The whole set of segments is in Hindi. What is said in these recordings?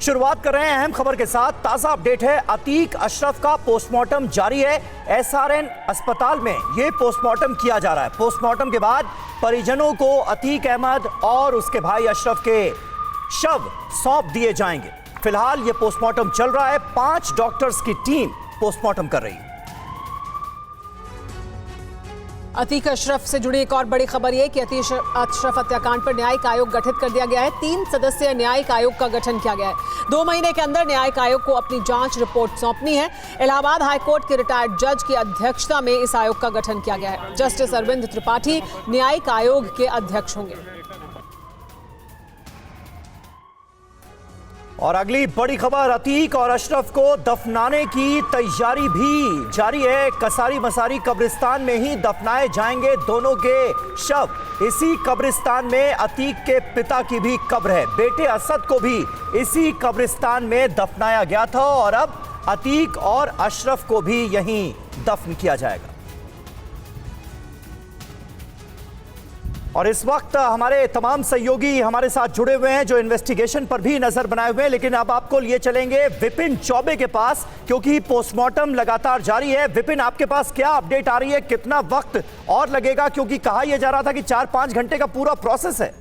शुरुआत कर रहे हैं अहम खबर के साथ। ताजा अपडेट है, अतीक अशरफ का पोस्टमार्टम जारी है। एसआरएन अस्पताल में यह पोस्टमार्टम किया जा रहा है। पोस्टमार्टम के बाद परिजनों को अतीक अहमद और उसके भाई अशरफ के शव सौंप दिए जाएंगे। फिलहाल यह पोस्टमार्टम चल रहा है। 5 डॉक्टर्स की टीम पोस्टमार्टम कर रही है। अतीक अशरफ से जुड़ी एक और बड़ी खबर यह कि अतीक अशरफ हत्याकांड पर न्यायिक आयोग गठित कर दिया गया है। 3 सदस्यीय न्यायिक आयोग का गठन किया गया है। 2 महीने के अंदर न्यायिक आयोग को अपनी जांच रिपोर्ट सौंपनी है। इलाहाबाद हाईकोर्ट के रिटायर्ड जज की अध्यक्षता में इस आयोग का गठन किया गया है। जस्टिस अरविंद त्रिपाठी न्यायिक आयोग के अध्यक्ष होंगे। और अगली बड़ी खबर, अतीक और अशरफ को दफनाने की तैयारी भी जारी है। कसारी मसारी कब्रिस्तान में ही दफनाए जाएंगे दोनों के शव। इसी कब्रिस्तान में अतीक के पिता की भी कब्र है। बेटे असद को भी इसी कब्रिस्तान में दफनाया गया था और अब अतीक और अशरफ को भी यहीं दफन किया जाएगा। और इस वक्त हमारे तमाम सहयोगी हमारे साथ जुड़े हुए हैं जो इन्वेस्टिगेशन पर भी नजर बनाए हुए हैं। लेकिन अब आपको लिए चलेंगे विपिन चौबे के पास, क्योंकि पोस्टमार्टम लगातार जारी है। विपिन, आपके पास क्या अपडेट आ रही है? कितना वक्त और लगेगा? क्योंकि कहा यह जा रहा था कि 4-5 घंटे का पूरा प्रोसेस है।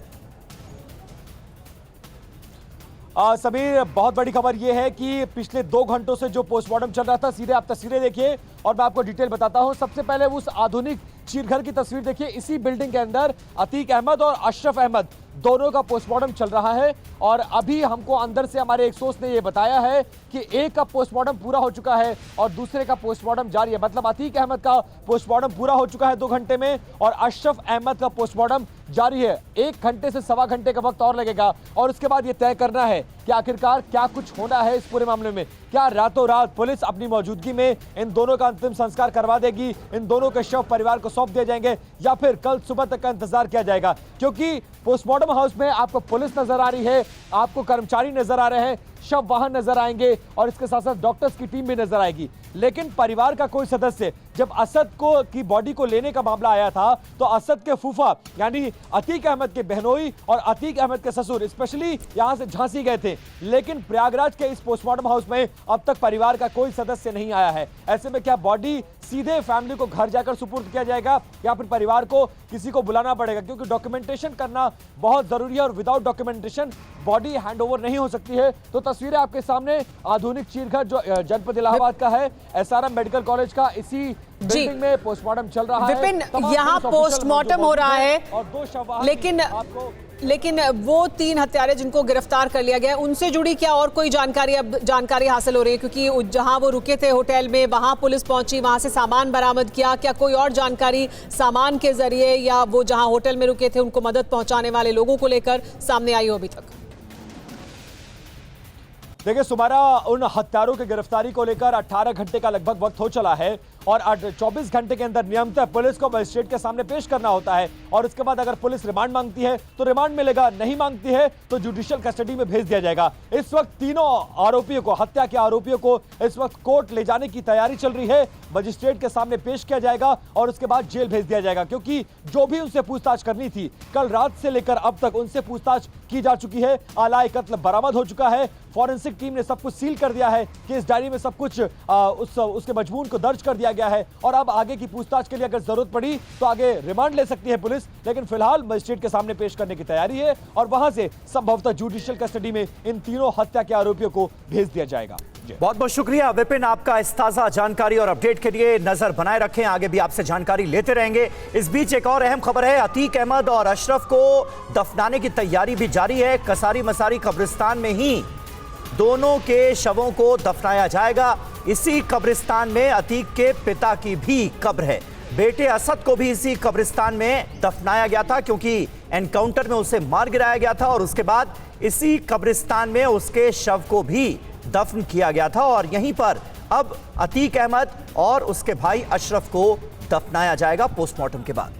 समीर, बहुत बड़ी खबर यह है कि पिछले 2 घंटों से जो पोस्टमार्टम चल रहा था, सीधे आप तस्वीरें देखिए और मैं आपको डिटेल बताता हूं। सबसे पहले उस आधुनिक चीरघर की तस्वीर देखिए। इसी बिल्डिंग के अंदर अतीक अहमद और अशरफ अहमद दोनों का पोस्टमार्टम चल रहा है। और अभी हमको अंदर से हमारे एक सोर्स ने यह बताया है कि एक का पोस्टमार्टम पूरा हो चुका है और दूसरे का पोस्टमार्टम जारी है। मतलब अतीक अहमद का पोस्टमार्टम पूरा हो चुका है 2 घंटे में और अशरफ अहमद का पोस्टमार्टम जारी है। 1 घंटे से सवा घंटे का वक्त और लगेगा और उसके बाद यह तय करना है कि आखिरकार क्या कुछ होना है इस पूरे मामले में। क्या रातों रात पुलिस अपनी मौजूदगी में इन दोनों का अंतिम संस्कार करवा देगी, इन दोनों के शव परिवार को सौंप दिए जाएंगे, या फिर कल सुबह तक का इंतजार किया जाएगा? क्योंकि पोस्टमार्टम हाउस में आपको पुलिस नजर आ रही है, आपको कर्मचारी नजर आ रहे हैं, शव वाहन नजर आएंगे और इसके साथ साथ डॉक्टर्स की टीम भी नजर आएगी। लेकिन परिवार का कोई सदस्य, जब असद की बॉडी को लेने का मामला आया था तो असद के फूफा यानी अतीक अहमद के बहनोई और अतीक अहमद के ससुर स्पेशली यहां से झांसी गए थे। लेकिन प्रयागराज के इस पोस्टमार्टम हाउस में अब तक परिवार का कोई सदस्य नहीं आया है। ऐसे में क्या बॉडी सीधे फैमिली को घर जाकर सुपुर्द किया जाएगा या फिर परिवार को किसी को बुलाना पड़ेगा? क्योंकि डॉक्यूमेंटेशन करना बहुत जरूरी है और विदाउट डॉक्यूमेंटेशन बॉडी हैंडओवर नहीं हो सकती है। तो तस्वीरें आपके सामने आधुनिक चीरघर जो जनपद इलाहाबाद का है, एसआरएम मेडिकल कॉलेज का, इसी बिल्डिंग में पोस्टमार्टम चल रहा है। विपिन, यहाँ पोस्टमार्टम हो रहा है और 2 शव, लेकिन वो 3 हत्यारे जिनको गिरफ्तार कर लिया गया, उनसे जुड़ी क्या और कोई जानकारी हासिल हो रही है? क्योंकि जहां वो रुके थे होटल में, वहां पुलिस पहुंची, वहां से सामान बरामद किया। क्या कोई और जानकारी सामान के जरिए या वो जहां होटल में रुके थे उनको मदद पहुंचाने वाले लोगों को लेकर सामने आई हो अभी तक? देखिए सुमारा, उन हत्यारों की गिरफ्तारी को लेकर 18 घंटे का लगभग वक्त हो चला है और 24 घंटे के अंदर नियमतः पुलिस को मजिस्ट्रेट के सामने पेश करना होता है और उसके बाद अगर पुलिस रिमांड मांगती है तो रिमांड मिलेगा, नहीं मांगती है तो जुडिशियल कस्टडी में भेज दिया जाएगा। इस वक्त तीनों आरोपियों को, हत्या के आरोपियों को इस वक्त कोर्ट ले जाने की तैयारी चल रही है। मजिस्ट्रेट के सामने पेश किया जाएगा और उसके बाद जेल भेज दिया जाएगा, क्योंकि जो भी उनसे पूछताछ करनी थी कल रात से लेकर अब तक उनसे पूछताछ की जा चुकी है। आला कत्ल बरामद हो चुका है। फॉरेंसिक टीम ने सब कुछ सील कर दिया है, केस डायरी में सब कुछ उसके मजमून को दर्ज कर दिया गया है और अब आगे की पूछताछ के लिए अगर जरूरत पड़ी तो आगे रिमांड ले सकती है पुलिस। लेकिन फिलहाल मजिस्ट्रेट के सामने पेश करने की तैयारी है और वहां से संभवतः जुडिशियल कस्टडी में इन तीनों हत्या के आरोपियों को भेज दिया जाएगा। बहुत बहुत शुक्रिया विपिन, आपका इस ताजा जानकारी और अपडेट के लिए। नजर बनाए रखें, आगे भी आपसे जानकारी लेते रहेंगे। इस बीच एक और अहम खबर है, अतीक अहमद और अशरफ को दफनाने की तैयारी भी जारी है। कसारी मसारी कब्रिस्तान में ही दोनों के शवों को दफनाया जाएगा। इसी कब्रिस्तान में अतीक के पिता की भी कब्र है। बेटे असद को भी इसी कब्रिस्तान में दफनाया गया था, क्योंकि एनकाउंटर में उसे मार गिराया गया था और उसके बाद इसी कब्रिस्तान में उसके शव को भी दफन किया गया था और यहीं पर अब अतीक अहमद और उसके भाई अशरफ को दफनाया जाएगा पोस्टमार्टम के बाद।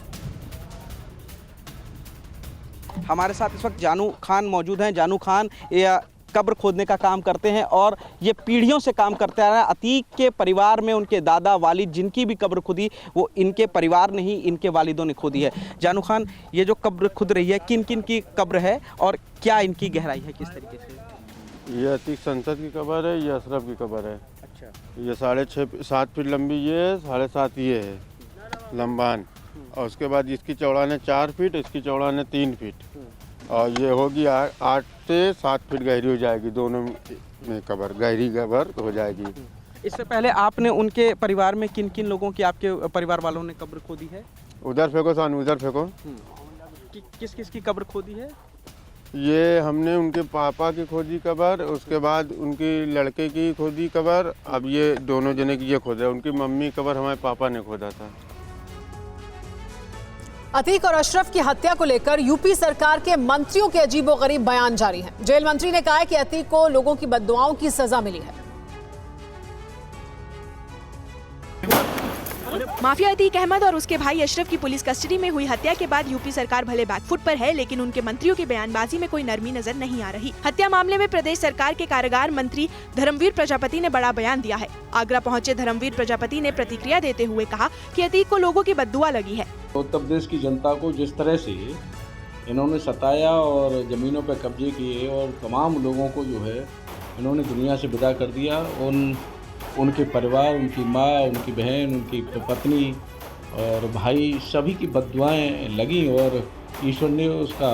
हमारे साथ इस वक्त जानू खान मौजूद हैं। जानू खान कब्र खोदने का काम करते हैं और ये पीढ़ियों से काम करते आ रहे हैं। अतीक के परिवार में उनके दादा वालिद जिनकी भी कब्र खुदी वो इनके परिवार ने ही, इनके वालिदों ने खोदी है। जानू खान, ये जो कब्र खुद रही है किन किन की कब्र है और क्या इनकी गहराई है, किस तरीके से? ये अतीक संसद की कब्र है, ये अशरफ की कब्र है। अच्छा। ये 6.5-7 फीट लंबी ये है, 7.5 ये है लंबान, और उसके बाद इसकी चौड़ाई 4 फीट, इसकी चौड़ाई 3 फीट, और ये होगी 8 से 7 फीट गहरी हो जाएगी, दोनों में कब्र, गहरी कब्र हो जाएगी। इससे पहले आपने उनके परिवार में किन किन लोगों की, आपके परिवार वालों ने कब्र खोदी है? उधर फेंको सानू, उधर फेंको। किस किस की कब्र खोदी है? ये हमने उनके पापा की खोदी कब्र, उसके बाद उनकी लड़के की खोदी कब्र, अब ये दोनों जने की ये खोदा है। उनकी मम्मी कब्र हमारे पापा ने खोदा था। अतीक और अशरफ की हत्या को लेकर यूपी सरकार के मंत्रियों के अजीबोगरीब बयान जारी हैं। जेल मंत्री ने कहा है कि अतीक को लोगों की बद्दुआओं की सजा मिली है। माफिया अतीक अहमद और उसके भाई अशरफ की पुलिस कस्टडी में हुई हत्या के बाद यूपी सरकार भले बैकफुट पर है, लेकिन उनके मंत्रियों की बयानबाजी में कोई नरमी नजर नहीं आ रही। हत्या मामले में प्रदेश सरकार के कारागार मंत्री धर्मवीर प्रजापति ने बड़ा बयान दिया है। आगरा पहुंचे धर्मवीर प्रजापति ने प्रतिक्रिया देते हुए कहा कि अतीक को लोगों की बद्दुआ लगी है। उत्तर प्रदेश की जनता को जिस तरह से इन्होंने सताया और ज़मीनों पर कब्जे किए और तमाम लोगों को जो है इन्होंने दुनिया से विदा कर दिया, उनके परिवार, उनकी माँ, उनकी बहन, उनकी पत्नी और भाई सभी की बद्दुआएं लगी और ईश्वर ने उसका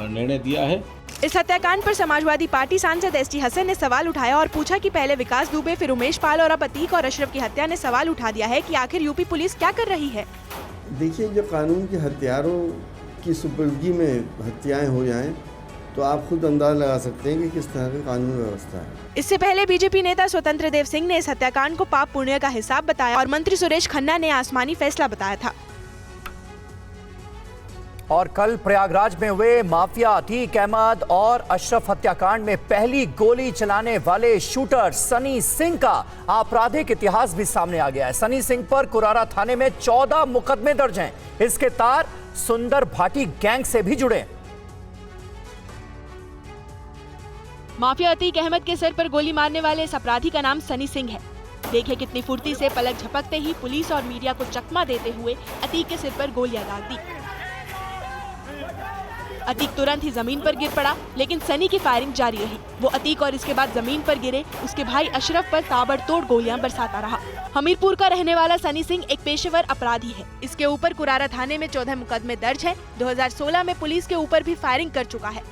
निर्णय दिया है। इस हत्याकांड पर समाजवादी पार्टी सांसद एसटी हसन ने सवाल उठाया और पूछा कि पहले विकास दुबे, फिर उमेश पाल और अब अतीक और अशरफ की हत्या ने सवाल उठा दिया है कि आखिर यूपी पुलिस क्या कर रही है। देखिए, जब कानून के हत्यारों की सुपुर्दगी में हत्याएं हो जाएं तो आप खुद अंदाजा लगा सकते हैं कि किस तरह की कानून व्यवस्था है। इससे पहले बीजेपी नेता स्वतंत्र देव सिंह ने इस हत्याकांड को पाप पुण्य का हिसाब बताया और मंत्री सुरेश खन्ना ने आसमानी फैसला बताया था। और कल प्रयागराज में हुए माफिया अतीक अहमद और अशरफ हत्याकांड में पहली गोली चलाने वाले शूटर सनी सिंह का आपराधिक इतिहास भी सामने आ गया है। सनी सिंह पर कुरारा थाने में 14 मुकदमे दर्ज हैं। इसके तार सुंदर भाटी गैंग से भी जुड़े। माफिया अतीक अहमद के सर पर गोली मारने वाले इस अपराधी का नाम सनी सिंह है। देखिए कितनी फुर्ती से पलक झपकते ही पुलिस और मीडिया को चकमा देते हुए अतीक के सिर पर गोलियां दाग दी। अतीक तुरंत ही जमीन पर गिर पड़ा, लेकिन सनी की फायरिंग जारी रही। वो अतीक और इसके बाद जमीन पर गिरे उसके भाई अशरफ पर ताबड़तोड़ गोलियां बरसाता रहा। हमीरपुर का रहने वाला सनी सिंह एक पेशेवर अपराधी है। इसके ऊपर कुरारा थाने में 14 मुकदमे दर्ज हैं। 2016 में पुलिस के ऊपर भी फायरिंग कर चुका है।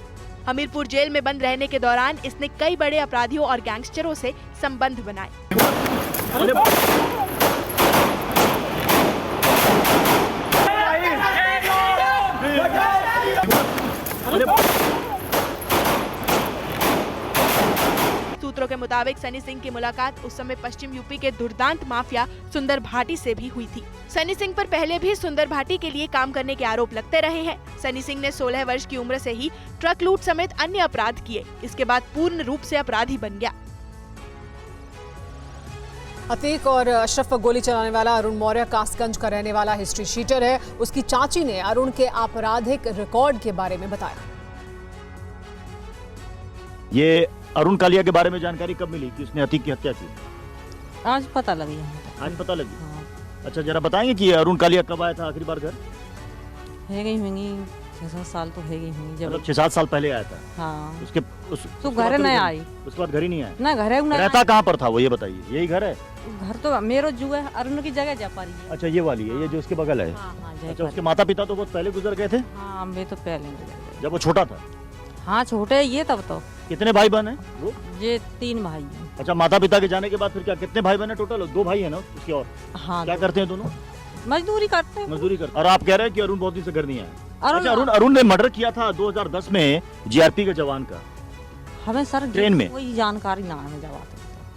हमीरपुर जेल में बंद रहने के दौरान इसने कई बड़े अपराधियों और गैंगस्टरों से संबंध बनाए। सूत्रों के मुताबिक सनी सिंह की मुलाकात उस समय पश्चिम यूपी के दुर्दांत माफिया सुंदर भाटी से भी हुई थी। सनी सिंह पर पहले भी सुंदर भाटी के लिए काम करने के आरोप लगते रहे हैं। सनी सिंह ने 16 वर्ष की उम्र से ही ट्रक लूट समेत अन्य अपराध किए। इसके बाद पूर्ण रूप से अपराधी बन गया। अतीक और अशरफ पर गोली चलाने वाला अरुण मौर्य कासगंज का रहने वाला हिस्ट्री शीटर है। उसकी चाची ने अरुण के आपराधिक रिकॉर्ड के बारे में बताया। ये अरुण कालिया के बारे में जानकारी कब मिली कि उसने अतीक की हत्या की? आज पता लगी है। आज पता लगी? हाँ। अच्छा, जरा बताएंगे कि अरुण कालिया कब आया था आखिरी बार घर? है गई होंगी 6-7 साल तो है गई होंगी। जब 6-7 साल पहले आया था। हाँ। तो घर नहीं आई। उसके बाद घर ही नहीं आया ना? घर है ना। रहता कहाँ पर था वो, ये बताइए। यही घर है? घर तो मेरा जो है अरुण की जगह जा पा रही है। अच्छा, ये वाली है, ये जो उसके बगल है। अच्छा, उसके माता पिता तो बहुत पहले गुजर गए थे? हाँ, मैं तो पहले जब वो छोटा था। हाँ, छोटे ये तब तो। कितने भाई बहन है वो? ये 3 भाई हैं। अच्छा, माता पिता के जाने के बाद फिर क्या कितने भाई बहन है टोटल? 2 भाई है ना उसके? और हाँ, क्या करते हैं दोनों? मजदूरी करते हैं। मजदूरी करते। और आप कह रहे हैं कि अरुण बहुत दिन से घर नहीं आया। अरुण अच्छा, अरुण ने मर्डर किया था 2010 में जीआरपी के जवान का। हमें सर ट्रेन में कोई जानकारी ना है जवाब।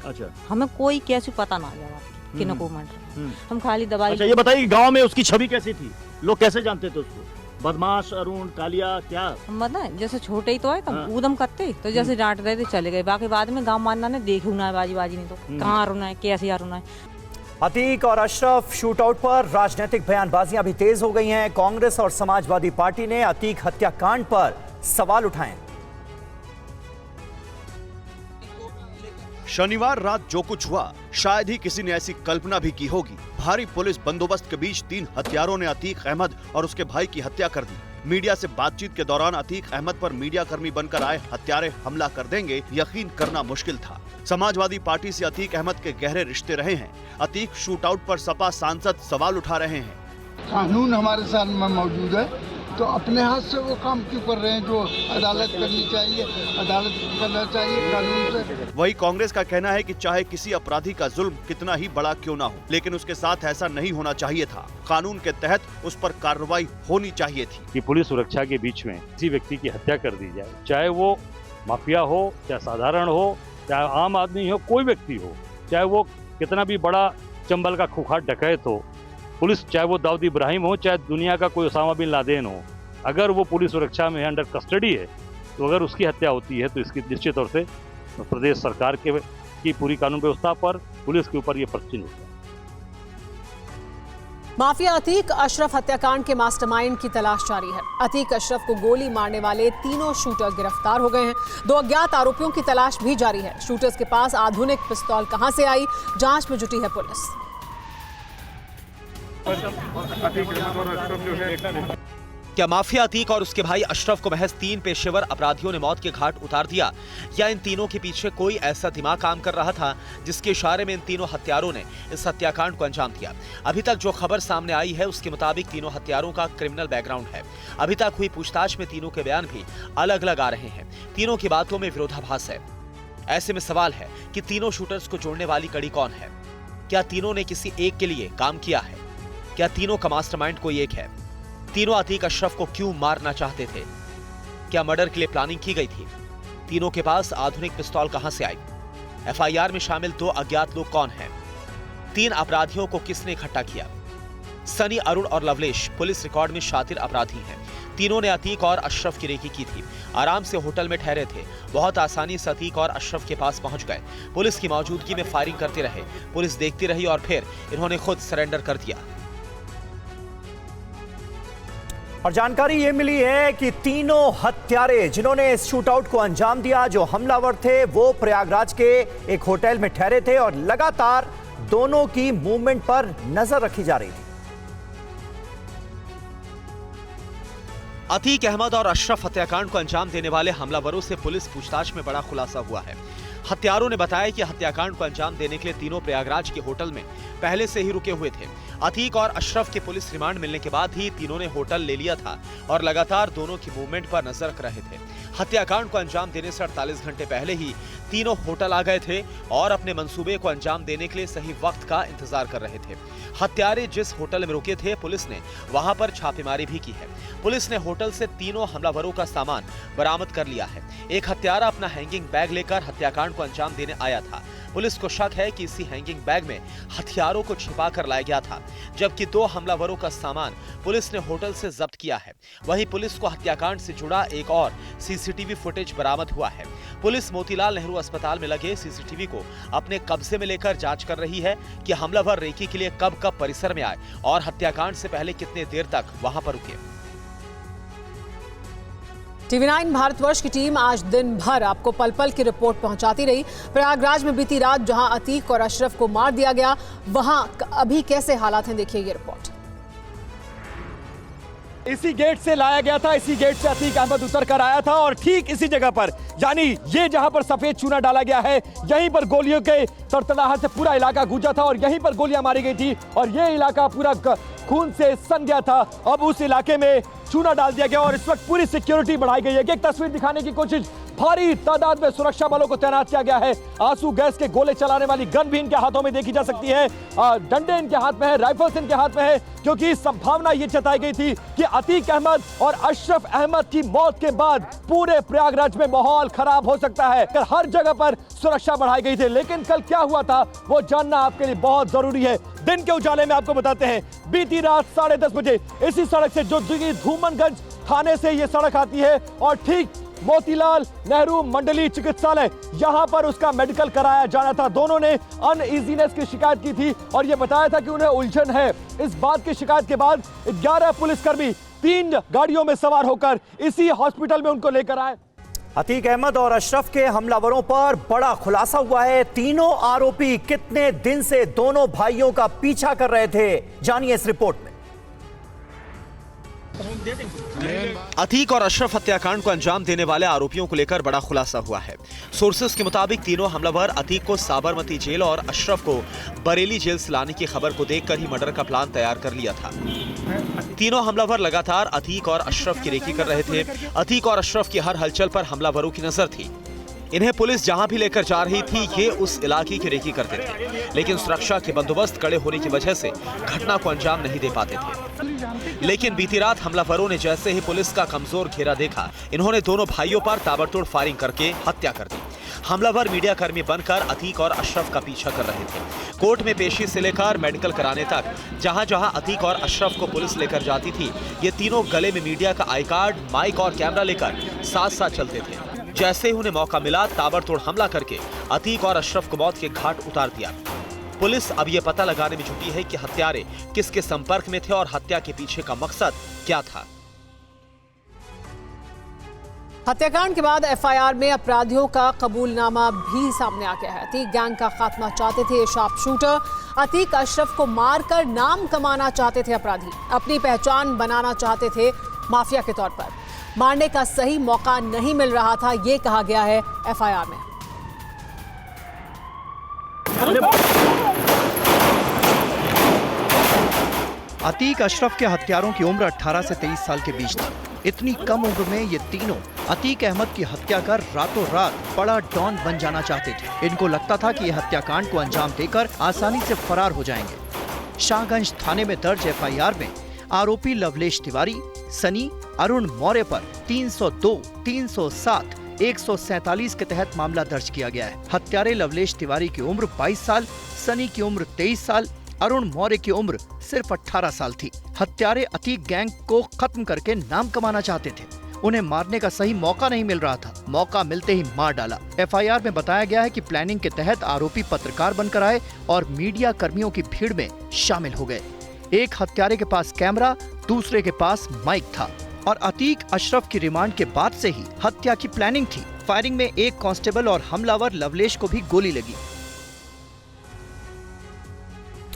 अच्छा, हमें कोई कैसे पता ना जवाब कि नको मर्डर। हम खाली दवाई। अच्छा, ये बताइए गांव में उसकी छवि कैसी थी? लोग कैसे जानते थे उसको? बदमाश अरुण कालिया क्या? हम बताएं, जैसे छोटे ही तो है, हाँ। उदम करते तो जैसे डांट रहे थे चले गए। बाकी बाद में गांव मानना ने देखू ना बाजी नहीं तो कहाँ अरुण है, कैसे अरुण है। अतीक और अशरफ शूटआउट पर राजनीतिक बयानबाजियां भी तेज हो गई हैं। कांग्रेस और समाजवादी पार्टी ने अतीक हत्याकांड पर सवाल उठाए। शनिवार रात जो कुछ हुआ शायद ही किसी ने ऐसी कल्पना भी की होगी। भारी पुलिस बंदोबस्त के बीच 3 हत्यारों ने अतीक अहमद और उसके भाई की हत्या कर दी। मीडिया से बातचीत के दौरान अतीक अहमद पर मीडिया कर्मी बनकर आए हत्यारे हमला कर देंगे, यकीन करना मुश्किल था। समाजवादी पार्टी से अतीक अहमद के गहरे रिश्ते रहे हैं। अतीक शूटआउट पर सपा सांसद सवाल उठा रहे हैं। कानून हमारे साथ में मौजूद है, तो अपने हाथ से वो काम क्यों कर रहे हैं जो अदालत करनी चाहिए, अदालत करना चाहिए कानून से। वही कांग्रेस का कहना है कि चाहे किसी अपराधी का जुल्म कितना ही बड़ा क्यों ना हो, लेकिन उसके साथ ऐसा नहीं होना चाहिए था। कानून के तहत उस पर कार्रवाई होनी चाहिए थी। कि पुलिस सुरक्षा के बीच में किसी व्यक्ति की हत्या कर दी जाए, चाहे वो माफिया हो, चाहे साधारण हो, चाहे आम आदमी हो, कोई व्यक्ति हो, चाहे वो कितना भी बड़ा चंबल का खुखार डकैत हो, पुलिस चाहे वो दाऊद इब्राहिम हो, चाहे दुनिया का कोई ओसामा बिन लादेन हो, अगर वो पुलिस सुरक्षा में अंडर कस्टडी है, तो अगर उसकी हत्या होती है तो इसकी निश्चित तौर से प्रदेश सरकार की पूरी कानून व्यवस्था पर, पुलिस के ऊपर ये प्रश्न होता है। माफिया अतीक अशरफ हत्याकांड के मास्टरमाइंड की तलाश जारी है। अतीक अशरफ को गोली मारने वाले तीनों शूटर गिरफ्तार हो गए हैं। 2 अज्ञात आरोपियों की तलाश भी जारी है। शूटर्स के पास आधुनिक पिस्तौल कहां से आई, जांच में जुटी है पुलिस। क्या माफिया अतीक और उसके भाई अशरफ को महज 3 पेशेवर अपराधियों ने मौत के घाट उतार दिया, या इन तीनों के पीछे कोई ऐसा दिमाग काम कर रहा था जिसके इशारे में इन तीनों हत्यारों ने इस हत्याकांड को अंजाम दिया? अभी तक जो खबर सामने आई है उसके मुताबिक तीनों हत्यारों का क्रिमिनल बैकग्राउंड है। अभी तक हुई पूछताछ में तीनों के बयान भी अलग अलग आ रहे हैं। तीनों की बातों में विरोधाभास है। ऐसे में सवाल है कि तीनों शूटर्स को जोड़ने वाली कड़ी कौन है? क्या तीनों ने किसी एक के लिए काम किया है? क्या तीनों का मास्टरमाइंड कोई एक है? तीनों अतीक अशरफ को क्यों मारना चाहते थे? क्या मर्डर के लिए प्लानिंग की गई थी? तीनों के पास आधुनिक पिस्तौल कहां से आई? एफआईआर में शामिल 2 अज्ञात लोग कौन हैं? 3 अपराधियों को किसने इकट्ठा किया? सनी, अरुण और लवलेश पुलिस रिकॉर्ड में शातिर अपराधी हैं। तीनों ने अतीक और अशरफ की रेकी की थी। आराम से होटल में ठहरे थे। बहुत आसानी से अतीक और अशरफ के पास पहुंच गए। पुलिस की मौजूदगी में फायरिंग करते रहे। पुलिस देखती रही और फिर इन्होंने खुद सरेंडर कर दिया। और जानकारी ये मिली है कि तीनों हत्यारे जिन्होंने इस शूटआउट को अंजाम दिया, जो हमलावर थे, वो प्रयागराज के एक होटल में ठहरे थे और लगातार दोनों की मूवमेंट पर नजर रखी जा रही थी। अतीक अहमद और अशरफ हत्याकांड को अंजाम देने वाले हमलावरों से पुलिस पूछताछ में बड़ा खुलासा हुआ है। हत्यारों ने बताया कि हत्याकांड को अंजाम देने के लिए तीनों प्रयागराज के होटल में पहले से ही रुके हुए थे। अतीक और अशरफ के पुलिस रिमांड मिलने के बाद ही तीनों ने होटल ले लिया था और लगातार दोनों की मूवमेंट पर नजर रख रहे थे। हत्याकांड को अंजाम देने से 48 घंटे पहले ही तीनों होटल आ गए थे और अपने मंसूबे को अंजाम देने के लिए सही वक्त का इंतजार कर रहे थे। हत्यारे जिस होटल में रुके थे, पुलिस ने वहां पर छापेमारी भी की है। पुलिस ने होटल से तीनों हमलावरों का सामान बरामद कर लिया है। एक हत्यारा अपना हैंगिंग बैग लेकर हत्याकांड को अंजाम देने आया था। पुलिस को शक है कि इसी हैंगिंग बैग में हथियारों को छिपा कर लाया गया था, जबकि 2 हमलावरों का सामान पुलिस ने होटल से जब्त किया है। वहीं पुलिस को हत्याकांड से जुड़ा एक और सीसीटीवी फुटेज बरामद हुआ है। पुलिस मोतीलाल नेहरू अस्पताल में लगे सीसीटीवी को अपने कब्जे में लेकर जांच कर रही है कि हमलावर रेकी के लिए कब कब परिसर में आए और हत्याकांड से पहले कितने देर तक वहां पर रुके। TV9 भारतवर्ष की टीम आज दिन भर आपको पल पल की रिपोर्ट पहुंचाती रही। प्रयागराज में बीती रात जहां अतीक और अशरफ को मार दिया गया, वहां अभी कैसे हालात हैं, देखिए ये रिपोर्ट। इसी गेट से लाया गया था, इसी गेट से अतीक अहमद उतर कर आया था और ठीक इसी जगह पर, यानी ये जहां पर सफेद चूना डाला गया है, यहीं पर गोलियों के तड़तड़ाहट से पूरा इलाका गूंजा था और यहीं पर गोलियां मारी गई थी और ये इलाका पूरा खून से सन गया था। अब उस इलाके में चूना डाल दिया गया और इस वक्त पूरी सिक्योरिटी बढ़ाई गई है। एक तस्वीर दिखाने की कोशिश, भारी तादाद में सुरक्षा बलों को तैनात किया गया है। आंसू गैस के गोले चलाने वाली गन भी इनके हाथों में देखी जा सकती है। डंडे इनके हाथ में है, राइफल्स इनके हाथ में है, क्योंकि संभावना ये जताई गई थी कि अतीक अहमद और अशरफ अहमद की मौत के बाद पूरे प्रयागराज में माहौल खराब हो सकता है। हर जगह पर सुरक्षा बढ़ाई गई थी, लेकिन कल क्या हुआ था वो जानना आपके लिए बहुत जरूरी है। दिन के उजाले में आपको बताते हैं, बीती रात 10:30 बजे इसी सड़क से, जो धूमनगंज थाने से ये सड़क आती है और ठीक मोतीलाल नेहरू मंडलीय चिकित्सालय, यहां पर उसका मेडिकल कराया जाना था। दोनों ने अनईजीनेस की शिकायत की थी और यह बताया था कि उन्हें उलझन है। इस बात की शिकायत के बाद 11 पुलिसकर्मी 3 गाड़ियों में सवार होकर इसी हॉस्पिटल में उनको लेकर आए। अतीक अहमद और अशरफ के हमलावरों पर बड़ा खुलासा हुआ है। तीनों आरोपी कितने दिन से दोनों भाइयों का पीछा कर रहे थे, जानिए इस रिपोर्ट में। अतीक और अशरफ हत्याकांड को अंजाम देने वाले आरोपियों को लेकर बड़ा खुलासा हुआ है। सोर्सेस के मुताबिक तीनों हमलावर अतीक को साबरमती जेल और अशरफ को बरेली जेल से लाने की खबर को देखकर ही मर्डर का प्लान तैयार कर लिया था। तीनों हमलावर लगातार अतीक और अशरफ की रेकी कर रहे थे। अतीक और अशरफ की हर हलचल पर हमलावरों की नजर थी। इन्हें पुलिस जहां भी लेकर जा रही थी, ये उस इलाके की रेकी करते थे, लेकिन सुरक्षा के बंदोबस्त कड़े होने की वजह से घटना को अंजाम नहीं दे पाते थे। लेकिन बीती रात हमलावरों ने जैसे ही पुलिस का कमजोर घेरा देखा, इन्होंने दोनों भाइयों पर ताबड़तोड़ फायरिंग करके हत्या कर दी। हमलावर मीडिया कर्मी बनकर अतीक और अशरफ का पीछा कर रहे थे। कोर्ट में पेशी से लेकर मेडिकल कराने तक जहां जहां अतीक और अशरफ को पुलिस लेकर जाती थी, ये तीनों गले में मीडिया का आई कार्ड, माइक और कैमरा लेकर साथ साथ चलते थे। जैसे ही उन्हें मौका मिला, ताबड़तोड़ हमला करके अतीक और अशरफ को मौत के घाट उतार दिया। पुलिस अब ये पता लगाने में जुटी है कि हत्यारे किसके संपर्क में थे और हत्या के पीछे का मकसद क्या था। हत्याकांड के बाद एफआईआर में अपराधियों का कबूलनामा भी सामने आ गया है। अतीक गैंग का खात्मा चाहते थे शार्प शूटर। अतीक अशरफ को मारकर नाम कमाना चाहते थे अपराधी। अपनी पहचान बनाना चाहते थे माफिया के तौर पर। मारने का सही मौका नहीं मिल रहा था, ये कहा गया है एफआईआर में। अतीक अशरफ के हत्यारों की उम्र 18 से 23 साल के बीच थी। इतनी कम उम्र में ये तीनों अतीक अहमद की हत्या कर रातों रात बड़ा डॉन बन जाना चाहते थे। इनको लगता था कि यह हत्याकांड को अंजाम देकर आसानी से फरार हो जाएंगे। शाहगंज थाने में दर्ज एफआईआर में आरोपी लवलेश तिवारी, सनी, अरुण मौर्य पर 302, 307, 147 के तहत मामला दर्ज किया गया है। हत्यारे लवलेश तिवारी की उम्र 22 साल, सनी की उम्र 23 साल, अरुण मौर्य की उम्र सिर्फ 18 साल थी। हत्यारे अतीक गैंग को खत्म करके नाम कमाना चाहते थे। उन्हें मारने का सही मौका नहीं मिल रहा था। मौका मिलते ही मार डाला। एफआईआर में बताया गया है कि प्लानिंग के तहत आरोपी पत्रकार बनकर आए और मीडिया कर्मियों की भीड़ में शामिल हो गए। एक हत्यारे के पास कैमरा, दूसरे के पास माइक था और अतीक अशरफ की रिमांड के बाद से ही हत्या की प्लानिंग थी। फायरिंग में एक कांस्टेबल और हमलावर लवलेश को भी गोली लगी।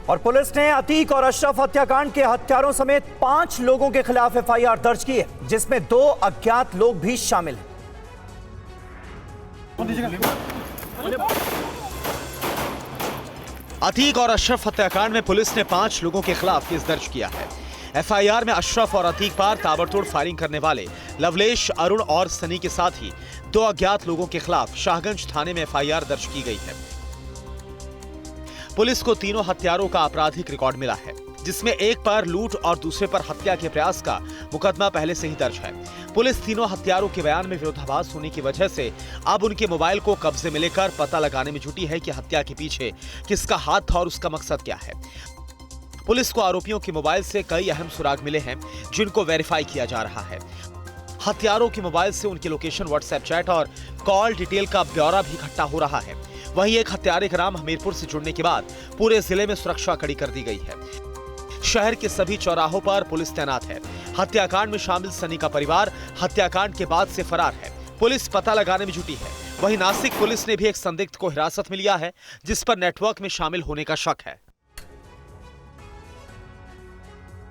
और पुलिस ने अतीक और अशरफ हत्याकांड के हत्यारों समेत 5 लोगों के खिलाफ एफआईआर दर्ज की है, जिसमें 2 अज्ञात लोग भी शामिल हैं। अतीक और अशरफ हत्याकांड में पुलिस ने 5 लोगों के खिलाफ केस दर्ज किया है। एफआईआर में अशरफ और अतीक पर ताबड़तोड़ फायरिंग करने वाले लवलेश, अरुण और सनी के साथ ही 2 अज्ञात लोगों के खिलाफ शाहगंज थाने में एफआईआर दर्ज की गई है। पुलिस को तीनों हत्यारों का आपराधिक रिकॉर्ड मिला है, जिसमें एक पर लूट और दूसरे पर हत्या के प्रयास का मुकदमा पहले से ही दर्ज है। पुलिस तीनों हत्यारों के बयान में विरोधाभास होने की वजह से अब उनके मोबाइल को कब्जे में लेकर पता लगाने में जुटी है कि हत्या के पीछे किसका हाथ था और उसका मकसद क्या है। पुलिस को आरोपियों के मोबाइल से कई अहम सुराग मिले हैं, जिनको वेरीफाई किया जा रहा है। हत्यारों के मोबाइल से उनके लोकेशन, व्हाट्सएप चैट और कॉल डिटेल का ब्यौरा भी इकट्ठा हो रहा है। वहीं एक हत्यारे का नाम हमीरपुर से जुड़ने के बाद पूरे जिले में सुरक्षा कड़ी कर दी गई है। शहर के सभी चौराहों पर पुलिस तैनात है। हत्याकांड में शामिल सनी का परिवार हत्याकांड के बाद से फरार है। पुलिस पता लगाने में जुटी है। वहीं नासिक पुलिस ने भी एक संदिग्ध को हिरासत में लिया है, जिस पर नेटवर्क में शामिल होने का शक है।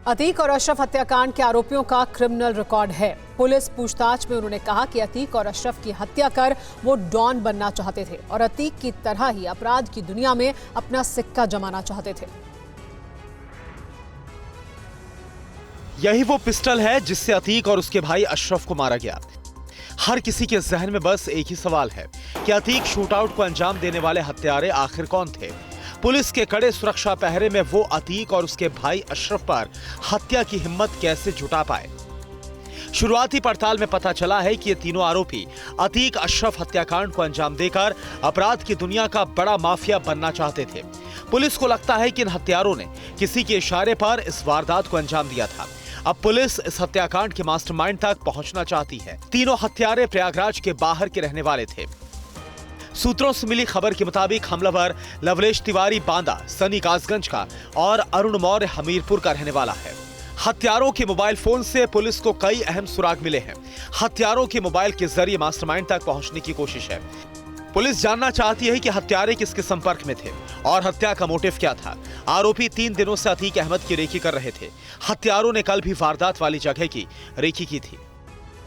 अतीक और अशरफ हत्याकांड के आरोपियों का क्रिमिनल रिकॉर्ड है। पुलिस पूछताछ में उन्होंने कहा कि अतीक और अशरफ की हत्या कर वो डॉन बनना चाहते थे और अतीक की तरह ही अपराध की दुनिया में अपना सिक्का जमाना चाहते थे। यही वो पिस्टल है जिससे अतीक और उसके भाई अशरफ को मारा गया। हर किसी के जहन में बस एक ही सवाल है कि अतीक शूटआउट को अंजाम देने वाले हत्यारे आखिर कौन थे। पुलिस के कड़े सुरक्षा पहरे में वो अतीक और उसके भाई अशरफ पर हत्या की हिम्मत कैसे जुटा पाए। शुरुआती पड़ताल में पता चला है कि ये तीनों आरोपी अतीक अशरफ हत्याकांड को अंजाम देकर अपराध की दुनिया का बड़ा माफिया बनना चाहते थे। पुलिस को लगता है कि इन हत्यारों ने किसी के इशारे पर इस वारदात को अंजाम दिया था। अब पुलिस इस हत्याकांड के मास्टरमाइंड तक पहुंचना चाहती है। तीनों हत्यारे प्रयागराज के बाहर के रहने वाले थे। सूत्रों से मिली खबर के मुताबिक हमलावर लवलेश तिवारी बांदा, सनी कासगंज का और अरुण मौर्य हमीरपुर का रहने वाला है। हत्यारों के मोबाइल फोन से पुलिस को कई अहम सुराग मिले हैं। हत्यारों के मोबाइल के जरिए मास्टरमाइंड तक पहुंचने की कोशिश है। पुलिस जानना चाहती है कि हत्यारे किसके संपर्क में थे और हत्या का मोटिव क्या था। आरोपी 3 दिनों से अतीक अहमद की रेकी कर रहे थे। हत्यारों ने कल भी वारदात वाली जगह की रेकी की थी।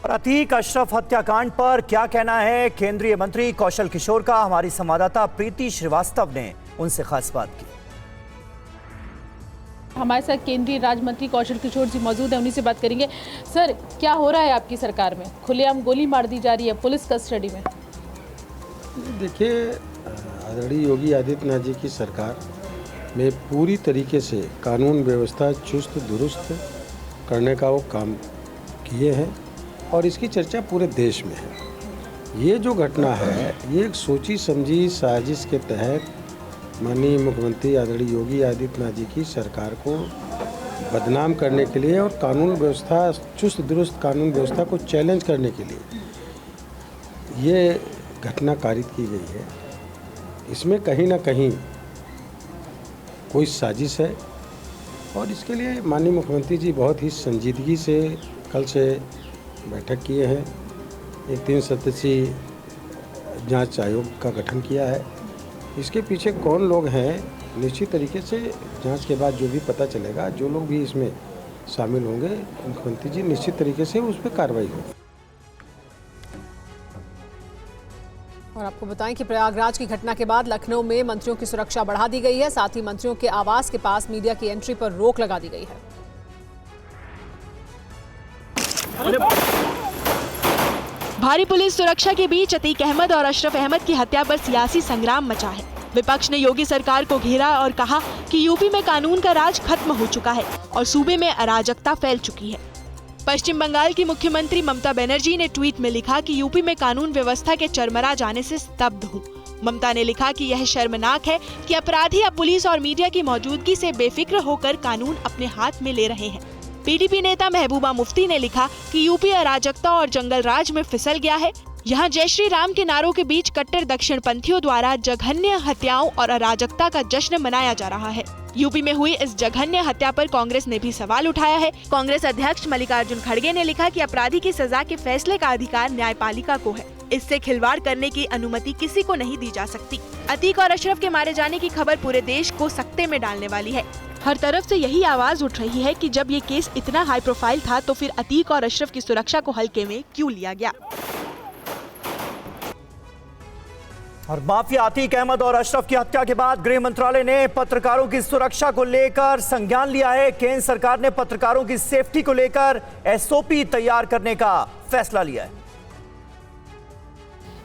और अतीक अशरफ हत्याकांड पर क्या कहना है केंद्रीय मंत्री कौशल किशोर का? हमारी संवाददाता प्रीति श्रीवास्तव ने उनसे खास बात की। हमारे साथ केंद्रीय राज्य मंत्री कौशल किशोर जी मौजूद हैं, उन्हीं से बात करेंगे। सर, क्या हो रहा है आपकी सरकार में? खुलेआम गोली मार दी जा रही है पुलिस कस्टडी में। देखिए, आदरणीय योगी आदित्यनाथ जी की सरकार में पूरी तरीके से कानून व्यवस्था चुस्त दुरुस्त करने का वो काम किए हैं और इसकी चर्चा पूरे देश में है। ये जो घटना है ये एक सोची समझी साजिश के तहत माननीय मुख्यमंत्री आदरणीय योगी आदित्यनाथ जी की सरकार को बदनाम करने के लिए और कानून व्यवस्था चुस्त दुरुस्त कानून व्यवस्था को चैलेंज करने के लिए ये घटना कारित की गई है। इसमें कहीं ना कहीं कोई साजिश है और इसके लिए माननीय मुख्यमंत्री जी बहुत ही संजीदगी से कल से बैठक किए हैं। एक 3 सदस्यीय जांच आयोग का गठन किया है। इसके पीछे कौन लोग हैं निश्चित तरीके से जांच के बाद जो भी पता चलेगा, जो लोग भी इसमें शामिल होंगे मुख्यमंत्री जी निश्चित तरीके से उस पर कार्रवाई होगी। और आपको बताएं कि प्रयागराज की घटना के बाद लखनऊ में मंत्रियों की सुरक्षा बढ़ा दी गई है। साथ ही मंत्रियों के आवास के पास मीडिया की एंट्री पर रोक लगा दी गई है। भारी पुलिस सुरक्षा के बीच अतीक अहमद और अशरफ अहमद की हत्या पर सियासी संग्राम मचा है। विपक्ष ने योगी सरकार को घेरा और कहा कि यूपी में कानून का राज खत्म हो चुका है और सूबे में अराजकता फैल चुकी है। पश्चिम बंगाल की मुख्यमंत्री ममता बनर्जी ने ट्वीट में लिखा कि यूपी में कानून व्यवस्था के चरमरा जाने से स्तब्ध हूँ। ममता ने लिखा कि यह शर्मनाक है कि अपराधी अब पुलिस और मीडिया की मौजूदगी से बेफिक्र होकर कानून अपने हाथ में ले रहे हैं। पीडीपी नेता महबूबा मुफ्ती ने लिखा कि यूपी अराजकता और जंगल राज में फिसल गया है। यहाँ जय श्री राम के नारों के बीच कट्टर दक्षिणपंथियों द्वारा जघन्य हत्याओं और अराजकता का जश्न मनाया जा रहा है। यूपी में हुई इस जघन्य हत्या पर कांग्रेस ने भी सवाल उठाया है। कांग्रेस अध्यक्ष मल्लिकार्जुन खड़गे ने लिखा कि अपराधी की सजा के फैसले का अधिकार न्यायपालिका को है। इससे खिलवाड़ करने की अनुमति किसी को नहीं दी जा सकती। अतीक और अशरफ के मारे जाने की खबर पूरे देश को सकते में डालने वाली है। हर तरफ से यही आवाज उठ रही है कि जब ये केस इतना हाई प्रोफाइल था तो फिर अतीक और अशरफ की सुरक्षा को हल्के में क्यों लिया गया। और माफिया अतीक अहमद और अशरफ की हत्या के बाद गृह मंत्रालय ने पत्रकारों की सुरक्षा को लेकर संज्ञान लिया है। केंद्र सरकार ने पत्रकारों की सेफ्टी को लेकर एसओपी तैयार करने का फैसला लिया है।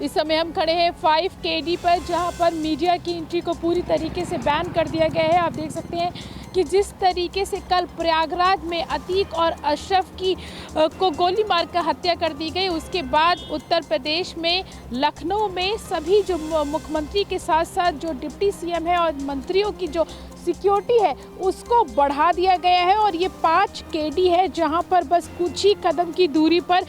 इस समय हम खड़े हैं 5 KD पर, जहां पर मीडिया की एंट्री को पूरी तरीके से बैन कर दिया गया है। आप देख सकते हैं कि जिस तरीके से कल प्रयागराज में अतीक और अशरफ की को गोली मारकर हत्या कर दी गई, उसके बाद उत्तर प्रदेश में लखनऊ में सभी जो मुख्यमंत्री के साथ साथ जो डिप्टी सीएम है और मंत्रियों की जो सिक्योरिटी है उसको बढ़ा दिया गया है। और ये 5 KD है जहां पर बस कुछ ही कदम की दूरी पर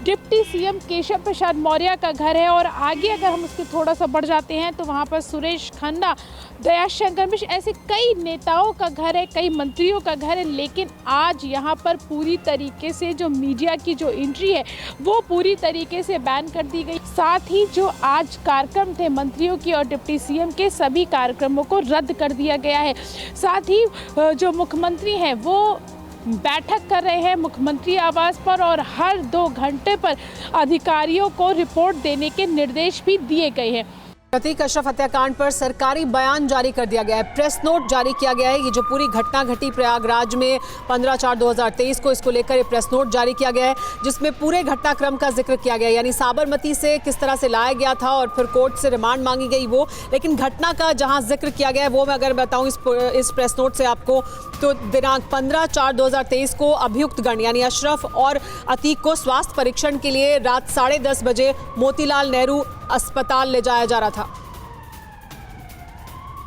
डिप्टी सीएम केशव प्रसाद मौर्य का घर है और आगे अगर हम उसके थोड़ा सा बढ़ जाते हैं तो वहां पर सुरेश खन्ना, दयाशंकर मिश्र, ऐसे कई नेताओं का घर है, कई मंत्रियों का घर है। लेकिन आज यहाँ पर पूरी तरीके से जो मीडिया की जो एंट्री है वो पूरी तरीके से बैन कर दी गई। साथ ही जो आज कार्यक्रम थे मंत्रियों की और डिप्टी सीएम के, सभी कार्यक्रमों को रद्द कर दिया गया है। साथ ही जो मुख्यमंत्री हैं वो बैठक कर रहे हैं मुख्यमंत्री आवास पर और हर 2 घंटे पर अधिकारियों को रिपोर्ट देने के निर्देश भी दिए गए हैं। अतीक अशरफ हत्याकांड पर सरकारी बयान जारी कर दिया गया है, प्रेस नोट जारी किया गया है। ये जो पूरी घटना घटी प्रयागराज में 15/4/2023 को, इसको लेकर ये प्रेस नोट जारी किया गया है जिसमें पूरे घटनाक्रम का जिक्र किया गया है, यानी साबरमती से किस तरह से लाया गया था और फिर कोर्ट से रिमांड मांगी गई वो। लेकिन घटना का जहां जिक्र किया गया है वो मैं अगर बताऊं इस प्रेस नोट से आपको, तो दिनांक 15/4/2023 को अभियुक्त गण यानी अशरफ और अतीक को स्वास्थ्य परीक्षण के लिए रात 10:30 बजे मोतीलाल नेहरू अस्पताल ले जाया जा रहा था।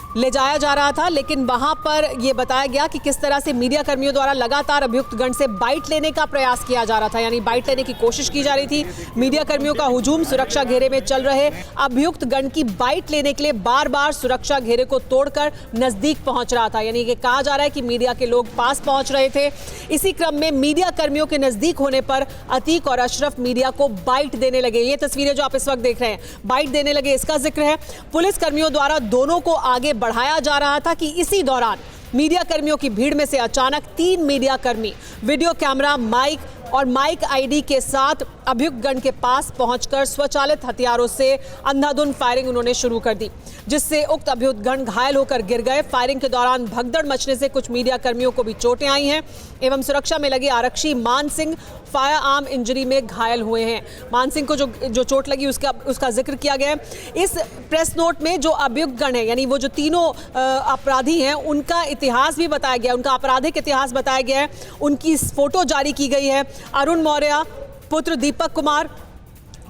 ले जाया जा रहा था, लेकिन वहां पर यह बताया गया कि किस तरह से मीडिया कर्मियों द्वारा लगातार अभियुक्त गण से बाइट लेने का प्रयास किया जा रहा था, यानी बाइट लेने की कोशिश की जा रही थी। मीडिया कर्मियों का हुजूम, सुरक्षा घेरे में चल रहे अभियुक्त गण की बाइट लेने के लिए बार बार सुरक्षा घेरे को तोड़कर नजदीक पहुंच रहा था, यानी कि कहा जा रहा है कि मीडिया के लोग पास पहुंच रहे थे। इसी क्रम में मीडिया कर्मियों के नजदीक होने पर अतीक और अशरफ मीडिया को बाइट देने लगे। ये तस्वीरें जो आप इस वक्त देख रहे हैं, बाइट देने लगे, इसका जिक्र है। पुलिस कर्मियों द्वारा दोनों को आगे बढ़ाया जा रहा था कि इसी दौरान मीडिया कर्मियों की भीड़ में से अचानक 3 मीडिया कर्मी वीडियो कैमरा, माइक और माइक आईडी के साथ अभियुक्त गण के पास पहुंचकर स्वचालित हथियारों से अंधाधुंध फायरिंग उन्होंने शुरू कर दी, जिससे उक्त अभियुक्त गण घायल होकर गिर गए। फायरिंग के दौरान भगदड़ मचने से कुछ मीडिया कर्मियों को भी चोटें आई हैं एवं सुरक्षा में लगे आरक्षी मान सिंह फायर आर्म इंजरी में घायल हुए हैं। मान सिंह को जो चोट लगी उसका जिक्र किया गया है। इस प्रेस नोट में जो अभियुक्त गण है, यानी वो जो तीनों अपराधी हैं, उनका इतिहास भी बताया गया, उनका आपराधिक इतिहास बताया गया है। उनकी फोटो जारी की गई है। अरुण मौर्य, पुत्र दीपक कुमार,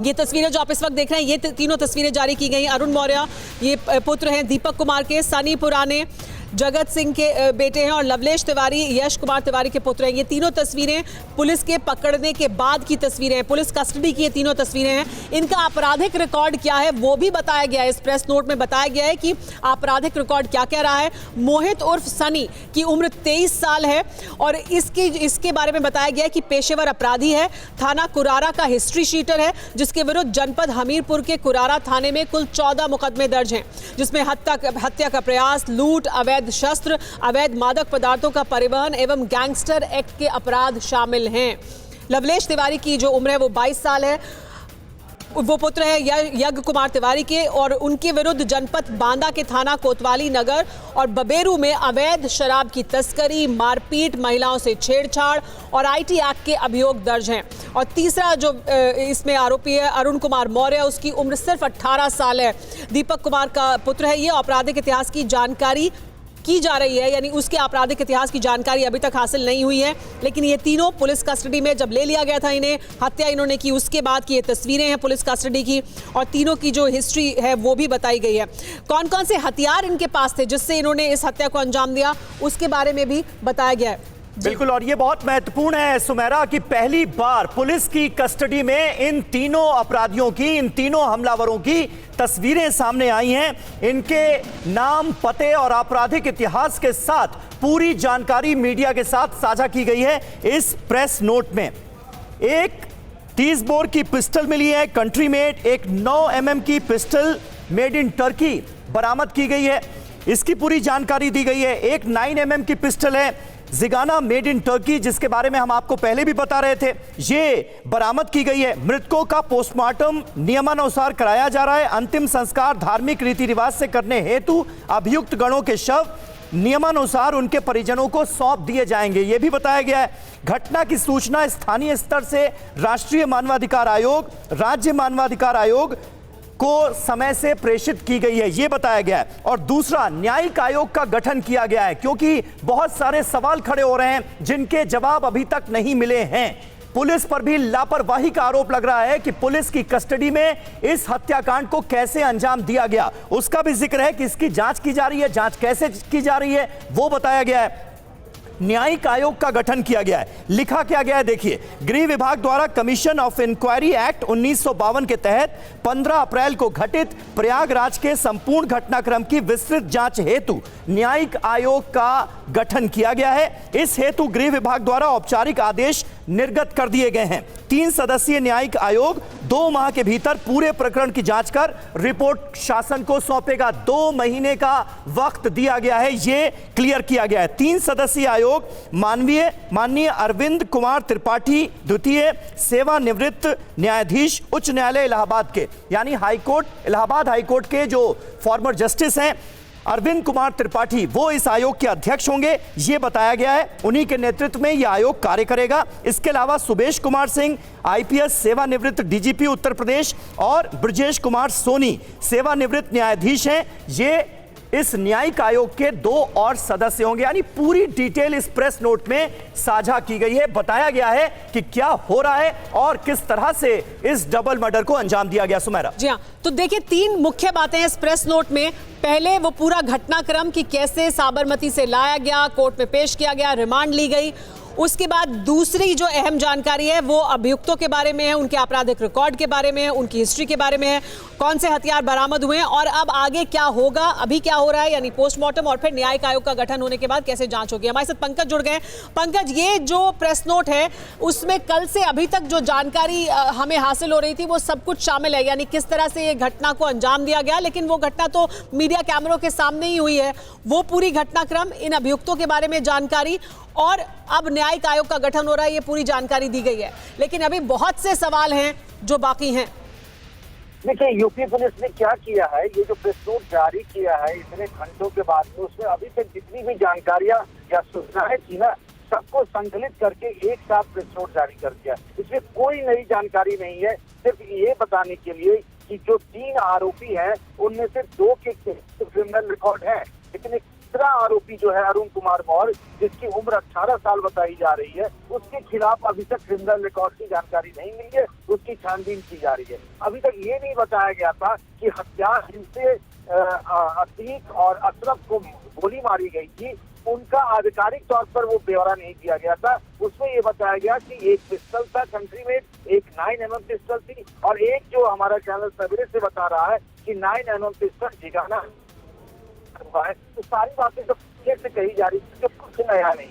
ये तस्वीरें जो आप इस वक्त देख रहे हैं, ये तीनों तस्वीरें जारी की गई। अरुण मौर्य ये पुत्र हैं दीपक कुमार के, सनी पुराने जगत सिंह के बेटे हैं और लवलेश तिवारी यश कुमार तिवारी के पुत्र हैं। ये तीनों तस्वीरें पुलिस के पकड़ने के बाद की तस्वीरें हैं, पुलिस कस्टडी की ये तीनों तस्वीरें हैं। इनका आपराधिक रिकॉर्ड क्या है वो भी बताया गया है। इस प्रेस नोट में बताया गया है कि आपराधिक रिकॉर्ड क्या कह रहा है। मोहित उर्फ सनी की उम्र 23 साल है और इसके बारे में बताया गया है कि पेशेवर अपराधी है, थाना कुरारा का हिस्ट्री शीटर है, जिसके विरुद्ध जनपद हमीरपुर के कुरारा थाने में कुल 14 मुकदमे दर्ज हैं, जिसमें हत्या का प्रयास, लूट, अवैध शस्त्र, अवैध मादक पदार्थों का परिवहन एवं गैंगस्टर एक्ट के अपराध शामिल हैं। लवलेश तिवारी की जो उम्र है वो 22 साल है, वो पुत्र है यज्ञ कुमार तिवारी के और उनके विरुद्ध जनपद बांदा के थाना कोतवाली नगर और बबेरू में अवैध शराब की तस्करी, मारपीट, महिलाओं से छेड़छाड़ और आईटी एक्ट के अभियोग दर्ज हैं। और तीसरा जो इसमें आरोपी है अरुण कुमार मौर्य, उसकी उम्र सिर्फ 18 साल है, दीपक कुमार का पुत्र है। ये आपराधिक इतिहास की जानकारी की जा रही है, यानी उसके आपराधिक इतिहास की जानकारी अभी तक हासिल नहीं हुई है, लेकिन ये तीनों पुलिस कस्टडी में जब ले लिया गया था, इन्हें हत्या इन्होंने की, उसके बाद की ये तस्वीरें हैं पुलिस कस्टडी की और तीनों की जो हिस्ट्री है वो भी बताई गई है। कौन कौन से हथियार इनके पास थे जिससे इन्होंने इस हत्या को अंजाम दिया, उसके बारे में भी बताया गया है। बिल्कुल, और ये बहुत महत्वपूर्ण है सुमेरा कि पहली बार पुलिस की कस्टडी में इन तीनों अपराधियों की, इन तीनों हमलावरों की तस्वीरें सामने आई हैं। इनके नाम, पते और आपराधिक इतिहास के साथ पूरी जानकारी मीडिया के साथ साझा की गई है। इस प्रेस नोट में एक 30 बोर की पिस्टल मिली है कंट्री मेड, एक 9 mm की पिस्टल मेड इन टर्की बरामद की गई है, इसकी पूरी जानकारी दी गई है। एक 9 mm की पिस्टल है जिगाना मेड इन टर्की, जिसके बारे में हम आपको पहले भी बता रहे थे, ये बरामद की गई है। मृतकों का पोस्टमार्टम नियमानुसार कराया जा रहा है। अंतिम संस्कार धार्मिक रीति रिवाज से करने हेतु अभियुक्त गणों के शव नियमानुसार उनके परिजनों को सौंप दिए जाएंगे, यह भी बताया गया है। घटना की सूचना स्थानीय स्तर से राष्ट्रीय मानवाधिकार आयोग, राज्य मानवाधिकार आयोग को समय से प्रेषित की गई है, यह बताया गया है। और दूसरा, न्यायिक आयोग का गठन किया गया है, क्योंकि बहुत सारे सवाल खड़े हो रहे हैं जिनके जवाब अभी तक नहीं मिले हैं। पुलिस पर भी लापरवाही का आरोप लग रहा है कि पुलिस की कस्टडी में इस हत्याकांड को कैसे अंजाम दिया गया, उसका भी जिक्र है कि इसकी जांच की जा रही है। जांच कैसे की जा रही है वो बताया गया है। न्यायिक आयोग का गठन किया गया है। लिखा क्या गया है देखिए, गृह विभाग द्वारा कमीशन ऑफ इंक्वायरी एक्ट 1952 के तहत 15 अप्रैल को घटित प्रयागराज के संपूर्ण घटनाक्रम की विस्तृत जांच हेतु न्यायिक आयोग का गठन किया गया है। इस हेतु गृह विभाग द्वारा औपचारिक आदेश निर्गत कर दिए गए हैं। 3 सदस्यीय न्यायिक आयोग 2 माह के भीतर पूरे प्रकरण की जांच कर रिपोर्ट शासन को सौंपेगा। 2 महीने का वक्त दिया गया है, ये क्लियर किया गया है। 3 सदस्यीय आयोग माननीय अरविंद कुमार त्रिपाठी द्वितीय सेवानिवृत्त न्यायाधीश उच्च न्यायालय इलाहाबाद के, यानी हाईकोर्ट, इलाहाबाद हाईकोर्ट के जो फॉर्मर जस्टिस हैं अरविंद कुमार त्रिपाठी, वो इस आयोग के अध्यक्ष होंगे, ये बताया गया है। उन्हीं के नेतृत्व में यह आयोग कार्य करेगा। इसके अलावा सुबेश कुमार सिंह IPS सेवानिवृत्त DGP उत्तर प्रदेश और ब्रजेश कुमार सोनी सेवानिवृत्त न्यायाधीश हैं, ये इस न्यायिक आयोग के 2 और सदस्य होंगे। यानी पूरी डिटेल इस प्रेस नोट में साझा की गई है। बताया गया है कि क्या हो रहा है और किस तरह से इस डबल मर्डर को अंजाम दिया गया। सुमेरा जी हाँ, तो देखिए 3 मुख्य बातें हैं इस प्रेस नोट में। पहले वो पूरा घटनाक्रम कि कैसे साबरमती से लाया गया, कोर्ट में पेश किया गया, रिमांड ली गई। उसके बाद दूसरी जो अहम जानकारी है वो अभियुक्तों के बारे में है, उनके आपराधिक रिकॉर्ड के बारे में है, उनकी हिस्ट्री के बारे में है, कौन से हथियार बरामद हुए हैं और अब आगे क्या होगा, अभी क्या हो रहा है, यानी पोस्टमार्टम और फिर न्यायिक आयोग का गठन होने के बाद कैसे जांच होगी। हमारे साथ पंकज जुड़ गए। पंकज, ये जो प्रेस नोट है उसमें कल से अभी तक जो जानकारी हमें हासिल हो रही थी वो सब कुछ शामिल है, यानी किस तरह से ये घटना को अंजाम दिया गया, लेकिन वो घटना तो मीडिया कैमरों के सामने ही हुई है। वो पूरी घटनाक्रम, इन अभियुक्तों के बारे में जानकारी और अब न्यायिक आयोग का गठन हो रहा है, ये पूरी जानकारी दी गई है। लेकिन अभी बहुत से सवाल हैं जो बाकी हैं। देखिए, यूपी पुलिस ने क्या किया है, ये जो प्रेस नोट जारी किया है इतने घंटों के बाद में, उसमें अभी तक जितनी भी जानकारियां या सूचनाएं थी ना, सबको संकलित करके एक साथ प्रेस नोट जारी कर दिया। इसमें कोई नई जानकारी नहीं है, सिर्फ ये बताने के लिए कि जो 3 आरोपी हैं उनमें से 2 के क्रिमिनल रिकॉर्ड है, लेकिन एक तीसरा आरोपी जो है अरुण कुमार मौर्य, जिसकी उम्र 18 साल बताई जा रही है, उसके खिलाफ अभी तक क्रिमिनल रिकॉर्ड की जानकारी नहीं मिली है, उसकी छानबीन की जा रही है। अभी तक ये नहीं बताया गया था कि हत्यार जिनसे अतीक और अशरफ को गोली मारी गई थी, उनका आधिकारिक तौर पर वो ब्यौरा नहीं दिया गया था। उसमें ये बताया गया कि एक पिस्टल था कंट्रीमेट, एक 9mm पिस्टल थी और एक जो हमारा चैनल सवेरे से बता रहा है कि 9mm पिस्टल ठिकाना है। तो सारी बातें तो फिर से कही जा रही है, कुछ नया नहीं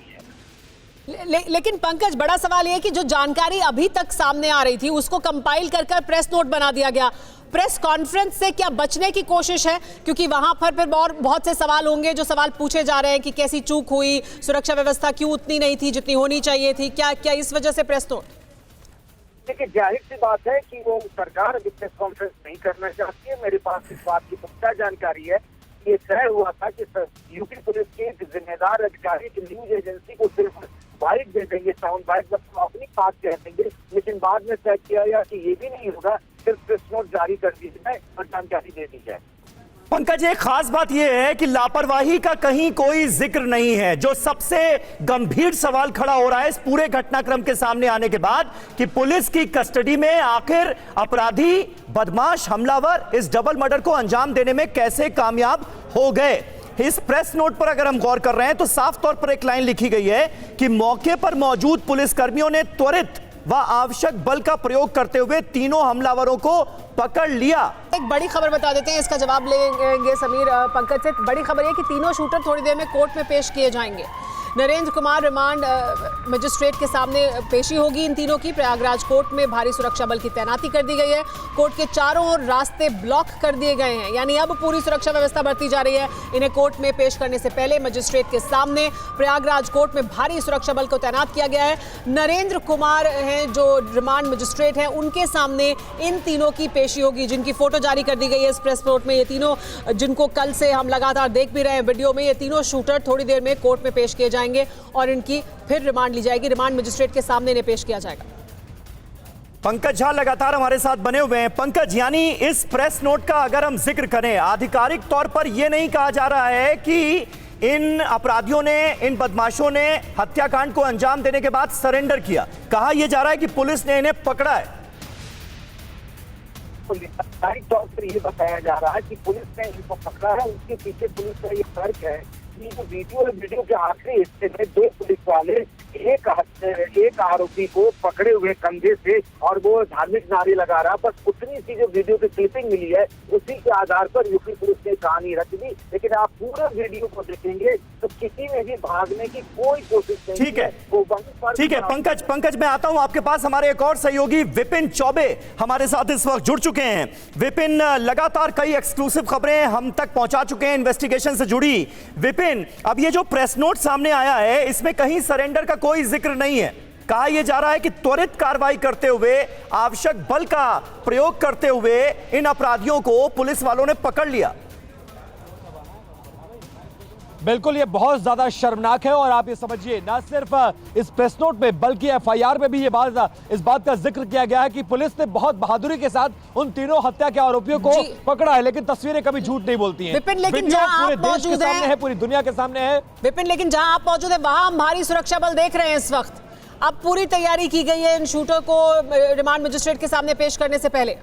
है। लेकिन पंकज, बड़ा सवाल ये है कि जो जानकारी अभी तक सामने आ रही थी उसको कंपाइल कर प्रेस नोट बना दिया गया। प्रेस कॉन्फ्रेंस से क्या बचने की कोशिश है, क्योंकि वहां पर फिर बहुत से सवाल होंगे जो सवाल पूछे जा रहे हैं कि कैसी चूक हुई, सुरक्षा व्यवस्था क्यों उतनी नहीं थी जितनी होनी चाहिए थी, क्या इस वजह से प्रेस नोट? देखिए, जाहिर सी बात है कि वो सरकार अभी प्रेस कॉन्फ्रेंस नहीं करना चाहती है। मेरे पास इस बात की पुख्ता जानकारी है। ये तय हुआ था कि यूपी पुलिस के एक जिम्मेदार अधिकारी एक न्यूज एजेंसी को सिर्फ बाइट दे देंगे, साउंड बाइट, मतलब अपनी बात कह देंगे, लेकिन बाद में तय किया गया कि ये भी नहीं होगा, सिर्फ प्रेस नोट जारी कर दी जाए और जानकारी दे दी जाए। पंकज, एक खास बात यह है कि लापरवाही का कहीं कोई जिक्र नहीं है। जो सबसे गंभीर सवाल खड़ा हो रहा है इस पूरे घटनाक्रम के सामने आने के बाद कि पुलिस की कस्टडी में आखिर अपराधी, बदमाश, हमलावर इस डबल मर्डर को अंजाम देने में कैसे कामयाब हो गए। इस प्रेस नोट पर अगर हम गौर कर रहे हैं तो साफ तौर पर एक लाइन लिखी गई है कि मौके पर मौजूद पुलिसकर्मियों ने त्वरित व आवश्यक बल का प्रयोग करते हुए तीनों हमलावरों को पकड़ लिया। एक बड़ी खबर बता देते हैं, इसका जवाब लेंगे समीर पंकज से। बड़ी खबर है कि तीनों शूटर थोड़ी देर में कोर्ट में पेश किए जाएंगे। नरेंद्र कुमार रिमांड मजिस्ट्रेट के सामने पेशी होगी इन तीनों की। प्रयागराज कोर्ट में भारी सुरक्षा बल की तैनाती कर दी गई है। कोर्ट के चारों ओर रास्ते ब्लॉक कर दिए गए हैं, यानी अब पूरी सुरक्षा व्यवस्था बरती जा रही है। इन्हें कोर्ट में पेश करने से पहले मजिस्ट्रेट के सामने प्रयागराज कोर्ट में भारी सुरक्षा बल को तैनात किया गया है। नरेंद्र कुमार हैं जो रिमांड मजिस्ट्रेट हैं, उनके सामने इन तीनों की पेशी होगी, जिनकी फोटो जारी कर दी गई है इस प्रेस नोट में। ये तीनों, जिनको कल से हम लगातार देख भी रहे हैं वीडियो में, ये तीनों शूटर थोड़ी देर में कोर्ट में पेश किए जाएंगे और इनकी फिर रिमांड ली जाएगी। रिमांड मजिस्ट्रेट के सामने इन्हें पेश किया जाएगा। पंकज झा लगातार हमारे साथ बने हुए हैं। पंकज, यानी इस प्रेस नोट का अगर हम जिक्र करें, आधिकारिक तौर पर यह नहीं कहा जा रहा है कि इन अपराधियों ने, इन बदमाशों ने हत्याकांड को अंजाम देने के बाद सरेंडर किया। कहा यह जा रहा है कि पुलिस ने इन्हें पकड़ा है। आधिकारिक तौर पर यह बताया जा रहा है कि पुलिस ने इनको पकड़ा है। उसके पीछे पुलिस का ये तर्क है कि जो वीडियो के आखिरी हिस्से में 2 पुलिस वाले एक आरोपी को पकड़े हुए कंधे से और वो धार्मिक नारे लगा रहा, बस उतनी सी जो वीडियो की क्लिपिंग मिली है उसी के आधार पर यूपी पुलिस ने कहानी रख दी। लेकिन आप पूरा वीडियो को देखेंगे तो किसी ने भी भागने की कोई कोशिश नहीं। ठीक है, ठीक है पंकज, मैं आता हूं आपके पास। हमारे एक और सहयोगी विपिन चौबे हमारे साथ इस वक्त जुड़ चुके हैं। विपिन, लगातार कई एक्सक्लूसिव खबरें हम तक पहुंचा चुके हैं इन्वेस्टिगेशन से जुड़ी। विपिन, अब ये जो प्रेस नोट सामने आया है इसमें कहीं सरेंडर का कोई जिक्र नहीं है। कहा यह जा रहा है कि त्वरित कार्रवाई करते हुए, आवश्यक बल का प्रयोग करते हुए इन अपराधियों को पुलिस वालों ने पकड़ लिया। बिल्कुल, ये बहुत ज्यादा शर्मनाक है और आप ये समझिए ना सिर्फ इस प्रेस नोट में बल्कि एफआईआर में भी इस बात का जिक्र किया गया है कि पुलिस ने बहुत बहादुरी के साथ उन तीनों हत्या के आरोपियों को पकड़ा है, लेकिन तस्वीरें कभी झूठ नहीं बोलती हैं। विपिन, लेकिन जहां पूरे आप देश के मौजूद सामने है, पूरी दुनिया के सामने है। विपिन, लेकिन जहां आप मौजूद है वहां हम भारी सुरक्षा बल देख रहे हैं इस वक्त। अब पूरी तैयारी की गई है इन शूटर को रिमांड मजिस्ट्रेट के सामने पेश करने से पहले।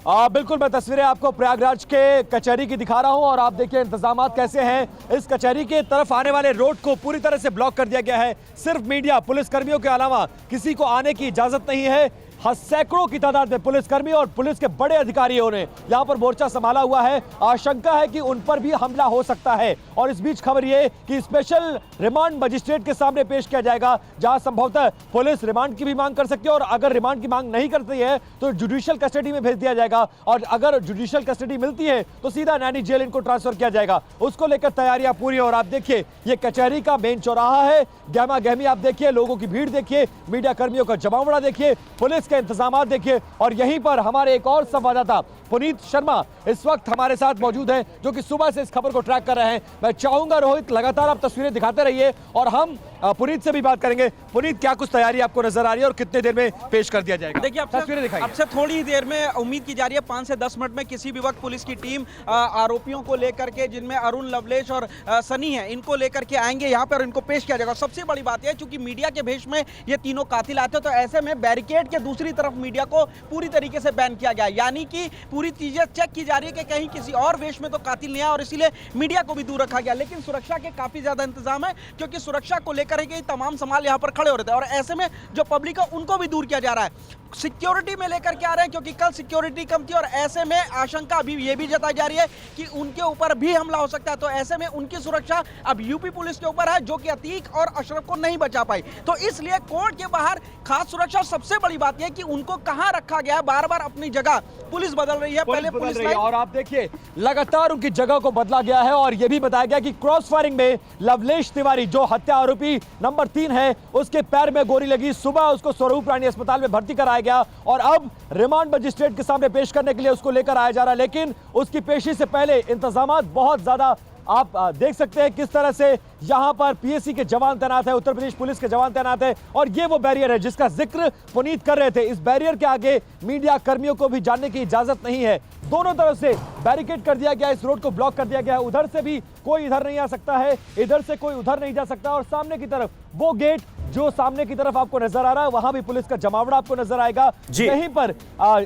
बिल्कुल, मैं तस्वीरें आपको प्रयागराज के कचहरी की दिखा रहा हूं और आप देखिए इंतजाम कैसे हैं। इस कचहरी के तरफ आने वाले रोड को पूरी तरह से ब्लॉक कर दिया गया है। सिर्फ मीडिया, पुलिस कर्मियों के अलावा किसी को आने की इजाजत नहीं है। सैकड़ों की तादाद में पुलिसकर्मी और पुलिस के बड़े अधिकारियों ने यहां पर मोर्चा संभाला हुआ है। आशंका है कि उन पर भी हमला हो सकता है और इस बीच खबर यह कि स्पेशल रिमांड मजिस्ट्रेट के सामने पेश किया जाएगा, जहां संभवतः पुलिस रिमांड की भी मांग कर सकती है और अगर रिमांड की मांग नहीं करती है तो जुडिशियल कस्टडी में भेज दिया जाएगा और अगर जुडिशियल कस्टडी मिलती है तो सीधा नैनी जेल इनको ट्रांसफर किया जाएगा। उसको लेकर तैयारियां पूरी। और आप देखिए ये कचहरी का मेन चौराहा है, गहमा गहमी आप देखिए, लोगों की भीड़ देखिए, मीडिया कर्मियों का जमावड़ा देखिए, पुलिस के इंतजाम देखिए। और यहीं पर हमारे एक और संवाददाता पुनीत शर्मा इस वक्त हमारे साथ मौजूद हैं, जो कि सुबह से इस खबर को ट्रैक कर रहे हैं। मैं चाहूंगा रोहित लगातार आप तस्वीरें दिखाते रहिए और हम पुनीत से भी बात करेंगे। पुनीत, क्या कुछ तैयारी आपको नजर आ रही है और कितने देर में पेश कर दिया जाएगा? देखिए, तस्वीरें दिखाइए। अब से थोड़ी देर में उम्मीद की जा रही है 5 से 10 मिनट में किसी भी वक्त पुलिस की टीम आरोपियों को लेकर के, जिनमें अरुण, लवलेश और सनी है, इनको लेकर के आएंगे यहाँ पर, इनको पेश किया जाएगा। सबसे बड़ी बात यह, चूंकि मीडिया के भेष में ये तीनों कातिल आते हैं, तो ऐसे में बैरिकेड के दूसरी तरफ मीडिया को पूरी तरीके से बैन किया गया, यानी कि पूरी चीजें चेक की जा रही है कि कहीं किसी और वेश में तो कातिल नहीं आया और इसीलिए मीडिया को भी दूर रखा गया। लेकिन सुरक्षा के काफी ज्यादा इंतजाम है, क्योंकि सुरक्षा को लेकर ही तमाम समाल यहाँ पर खड़े हो रहे थे और ऐसे में जो पब्लिक है उनको भी दूर किया जा रहा है। सिक्योरिटी में लेकर के आ रहे हैं, क्योंकि कल सिक्योरिटी कम थी और ऐसे में आशंका अभी ये भी जताई जा रही है कि उनके ऊपर भी हमला हो सकता है। तो ऐसे में उनकी सुरक्षा अब यूपी पुलिस के ऊपर है, जो कि अतीक और अशरफ को नहीं बचा पाई। तो इसलिए कोर्ट के बाहर खास सुरक्षा। और सबसे बड़ी बात यह कि उनको कहां रखा गया है, बार बार अपनी जगह पुलिस बदल रही है। पहले पुलिस लाइन, और आप देखिए लगातार उनकी जगह को बदला गया है और यह भी बताया गया कि क्रॉस फायरिंग में लवलेश तिवारी, जो हत्या आरोपी नंबर 3 है, उसके पैर में गोली लगी। सुबह उसको स्वरूप रानी अस्पताल में भर्ती कराया गया और अब रिमांड मजिस्ट्रेट के सामने पेश करने के लिए उसको लेकर आया जा रहा है। लेकिन उसकी पेशी से पहले इंतजाम बहुत ज्यादा आप देख सकते हैं किस तरह से यहां पर पीएससी के जवान तैनात है, उत्तर प्रदेश पुलिस के जवान तैनात है और ये वो बैरियर है जिसका जिक्र पुनीत कर रहे थे। इस बैरियर के आगे मीडिया कर्मियों को भी जाने की इजाजत नहीं है। दोनों तरफ से बैरिकेड कर दिया गया, इस रोड को ब्लॉक कर दिया गया है। उधर से भी कोई इधर नहीं आ सकता है, इधर से कोई उधर नहीं जा सकता और सामने की तरफ वो गेट जो सामने की तरफ आपको नजर आ रहा है, वहां भी पुलिस का जमावड़ा आपको नजर आएगा। यहीं पर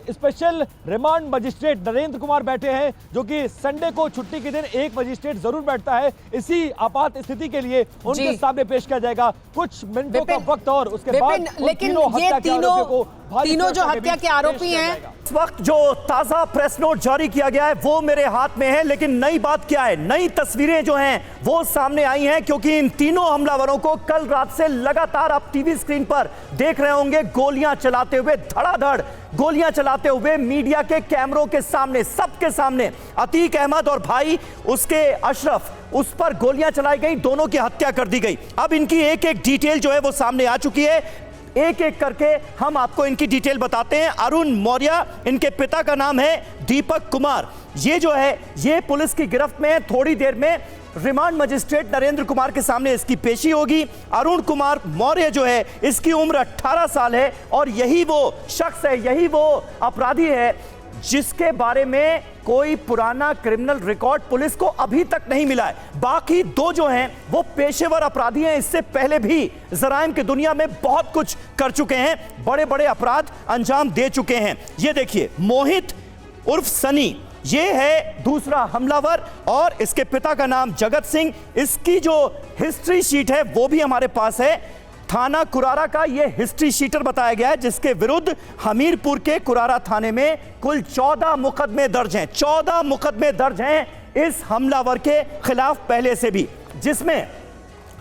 special remand magistrate Narendra Kumar बैठे हैं, जो कि संडे को छुट्टी के दिन एक मजिस्ट्रेट जरूर बैठता है। इसी आपात स्थिति के लिए उनके सामने पेश किया जाएगा। कुछ मिनटों का वक्त और उसके बाद लेकिन ये तीनों जो हत्या के आरोपी हैं, इस वक्त जो ताजा प्रेस नोट जारी किया गया है वो मेरे हाथ में है। लेकिन नई बात क्या है, नई तस्वीरें जो हैं वो सामने आई हैं, क्योंकि इन तीनों हमलावरों को कल रात से लगातार आप टीवी स्क्रीन पर देख रहे होंगे, गोलियां चलाते हुए, धड़ाधड़ गोलियां चलाते हुए मीडिया के कैमरों के सामने, सबके सामने। अतीक अहमद और भाई उसके अशरफ, उस पर गोलियां चलाई गई, दोनों की हत्या कर दी गई। अब इनकी एक एक डिटेल जो है वो सामने आ चुकी है। एक एक करके हम आपको इनकी डिटेल बताते हैं। अरुण मौर्य, इनके पिता का नाम है दीपक कुमार, ये जो है ये पुलिस की गिरफ्त में है। थोड़ी देर में रिमांड मजिस्ट्रेट नरेंद्र कुमार के सामने इसकी पेशी होगी। अरुण कुमार मौर्य जो है, इसकी उम्र 18 साल है और यही वो शख्स है, यही वो अपराधी है जिसके बारे में कोई पुराना क्रिमिनल रिकॉर्ड पुलिस को अभी तक नहीं मिला है। बाकी दो जो हैं वो पेशेवर अपराधी हैं, इससे पहले भी जराइम की दुनिया में बहुत कुछ कर चुके हैं, बड़े बड़े अपराध अंजाम दे चुके हैं। ये देखिए, मोहित उर्फ सनी, ये है दूसरा हमलावर और इसके पिता का नाम जगत सिंह। इसकी जो हिस्ट्री शीट है वो भी हमारे पास है। थाना कुरारा का ये हिस्ट्री शीटर बताया गया है, जिसके विरुद्ध हमीरपुर के कुरारा थाने में कुल 14 मुकदमे दर्ज हैं। 14 मुकदमे दर्ज हैं इस हमलावर के खिलाफ पहले से भी, जिसमें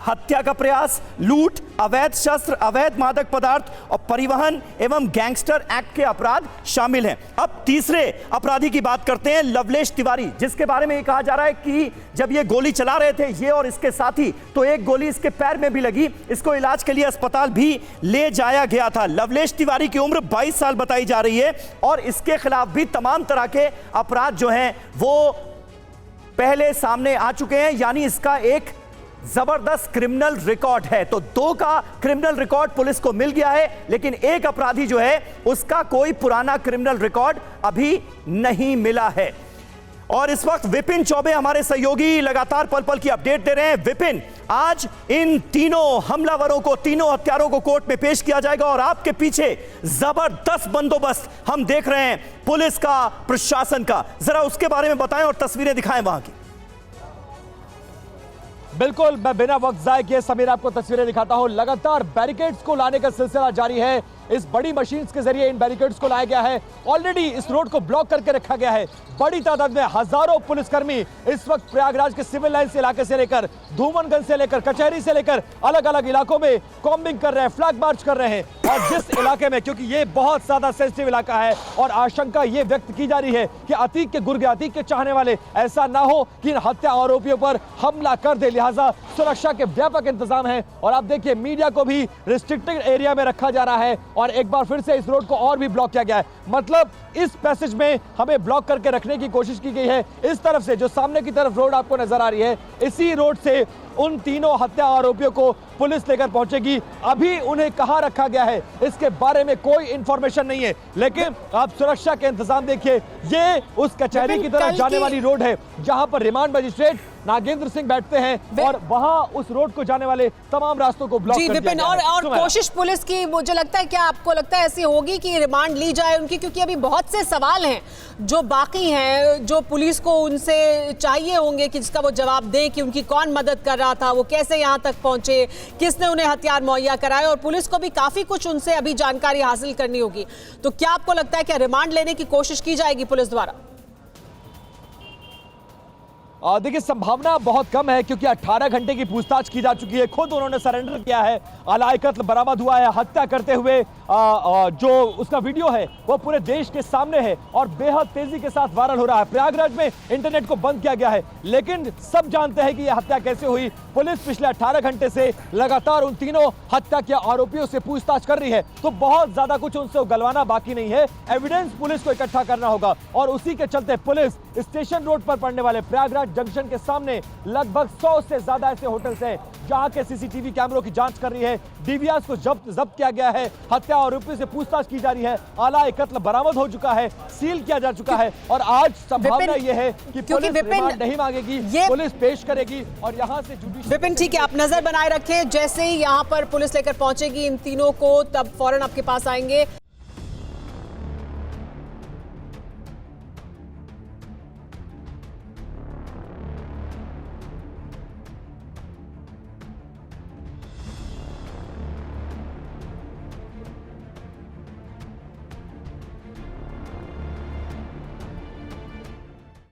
हत्या का प्रयास, लूट, अवैध शस्त्र, अवैध मादक पदार्थ और परिवहन एवं गैंगस्टर एक्ट के अपराध शामिल हैं। अब तीसरे अपराधी की बात करते हैं, लवलेश तिवारी, जिसके बारे में ये कहा जा रहा है कि जब ये गोली चला रहे थे ये और इसके साथी, तो एक गोली इसके पैर में भी लगी, इसको इलाज के लिए अस्पताल भी ले जाया गया था। लवलेश तिवारी की उम्र 22 साल बताई जा रही है और इसके खिलाफ भी तमाम तरह के अपराध जो हैं वो पहले सामने आ चुके हैं, यानी इसका एक जबरदस्त क्रिमिनल रिकॉर्ड है। तो 2 का क्रिमिनल रिकॉर्ड पुलिस को मिल गया है, लेकिन एक अपराधी जो है उसका कोई पुराना क्रिमिनल रिकॉर्ड अभी नहीं मिला है। और इस वक्त विपिन चौबे हमारे सहयोगी लगातार पल पल की अपडेट दे रहे हैं। विपिन, आज इन तीनों हमलावरों को, तीनों हत्यारों को कोर्ट में पेश किया जाएगा और आपके पीछे जबरदस्त बंदोबस्त हम देख रहे हैं पुलिस का, प्रशासन का। जरा उसके बारे में बताएं और तस्वीरें दिखाएं वहां की। बिल्कुल, मैं बिना वक्त जाए किए समीर आपको तस्वीरें दिखाता हूं। लगातार बैरिकेड्स को लाने का सिलसिला जारी है। इस बड़ी मशीन के जरिए इन बैरिकेड्स को लाया गया है। ऑलरेडी इस रोड को ब्लॉक करके रखा गया है। बड़ी तादाद में हजारों पुलिसकर्मी इस वक्त प्रयागराज के सिविल लाइन्स इलाके से लेकर धूमनगंज से लेकर कचहरी से लेकर अलग अलग इलाकों में कॉम्बिंग कर रहे हैं, फ्लैग मार्च कर रहे हैं। और जिस इलाके में, क्योंकि ये बहुत ज्यादा सेंसिटिव इलाका है और आशंका ये व्यक्त की जा रही है कि अतीक के गुर्गे, अतीक के चाहने वाले ऐसा ना हो कि इन हत्या आरोपियों पर हमला कर दे, लिहाजा सुरक्षा के व्यापक इंतजाम है। और आप देखिए, मीडिया को भी रिस्ट्रिक्टेड एरिया में रखा जा रहा है और एक बार फिर से इस रोड को और भी ब्लॉक किया गया है। मतलब इस पैसेज में हमें ब्लॉक करके रखने की कोशिश की गई है। इस तरफ से जो सामने की तरफ रोड आपको नजर आ रही है, इसी रोड से उन तीनों हत्या आरोपियों को पुलिस लेकर पहुंचेगी। अभी उन्हें कहां रखा गया है इसके बारे में कोई इंफॉर्मेशन नहीं है, लेकिन आप सुरक्षा के इंतजाम देखिए। ये उस कचहरी की तरफ जाने वाली रोड है जहां पर रिमांड मजिस्ट्रेट नागेंद्र सिंह बैठते हैं और वहां उस रोड को जाने वाले तमाम रास्तों को ब्लॉक कर दिया गया है। और कोशिश पुलिस की, मुझे लगता है, क्या आपको लगता है ऐसी होगी कि रिमांड ली जाए उनकी? क्योंकि अभी बहुत से सवाल हैं जो बाकी हैं, जो पुलिस को उनसे चाहिए होंगे कि जिसका वो जवाब दे कि उनकी कौन मदद कर रहा था, वो कैसे यहाँ तक पहुंचे, किसने उन्हें हथियार मुहैया कराए, और पुलिस को भी काफी कुछ उनसे अभी जानकारी हासिल करनी होगी। तो क्या आपको लगता है क्या रिमांड लेने की कोशिश की जाएगी पुलिस द्वारा? देखिए, संभावना बहुत कम है क्योंकि 18 घंटे की पूछताछ की जा चुकी है। खुद उन्होंने सरेंडर किया है। आलाए कत्ल बरामद हुआ है। हत्या करते हुए जो उसका वीडियो है वो पूरे देश के सामने है और बेहद तेजी के साथ वायरल हो रहा है। प्रयागराज में इंटरनेट को बंद किया गया है, लेकिन सब जानते हैं कि यह हत्या कैसे हुई। पुलिस पिछले 18 घंटे से लगातार उन तीनों हत्या के आरोपियों से पूछताछ कर रही है, तो बहुत ज्यादा कुछ उनसे उगलवाना बाकी नहीं है। एविडेंस पुलिस को इकट्ठा करना होगा और उसी के चलते पुलिस स्टेशन रोड पर पड़ने वाले प्रयागराज जंक्शन के सामने लगभग 100 से ज्यादा ऐसे होटल्स हैं जहां के सीसीटीवी कैमरों की जांच कर रही है। डीवीआर को जब्त किया गया है। हत्या आरोपियों से पूछताछ की जा रही है। आला कत्ल बरामद हो चुका है, सील किया जा चुका है और आज संभावना यह है कि पुलिस रिमांड नहीं मांगेगी, पुलिस पेश करेगी और यहां से जुडिशियल। विपिन, ठीक है, आप नजर बनाए रखें। जैसे ही यहां पर पुलिस लेकर पहुंचेगी इन तीनों को, तब फौरन आपके पास आएंगे।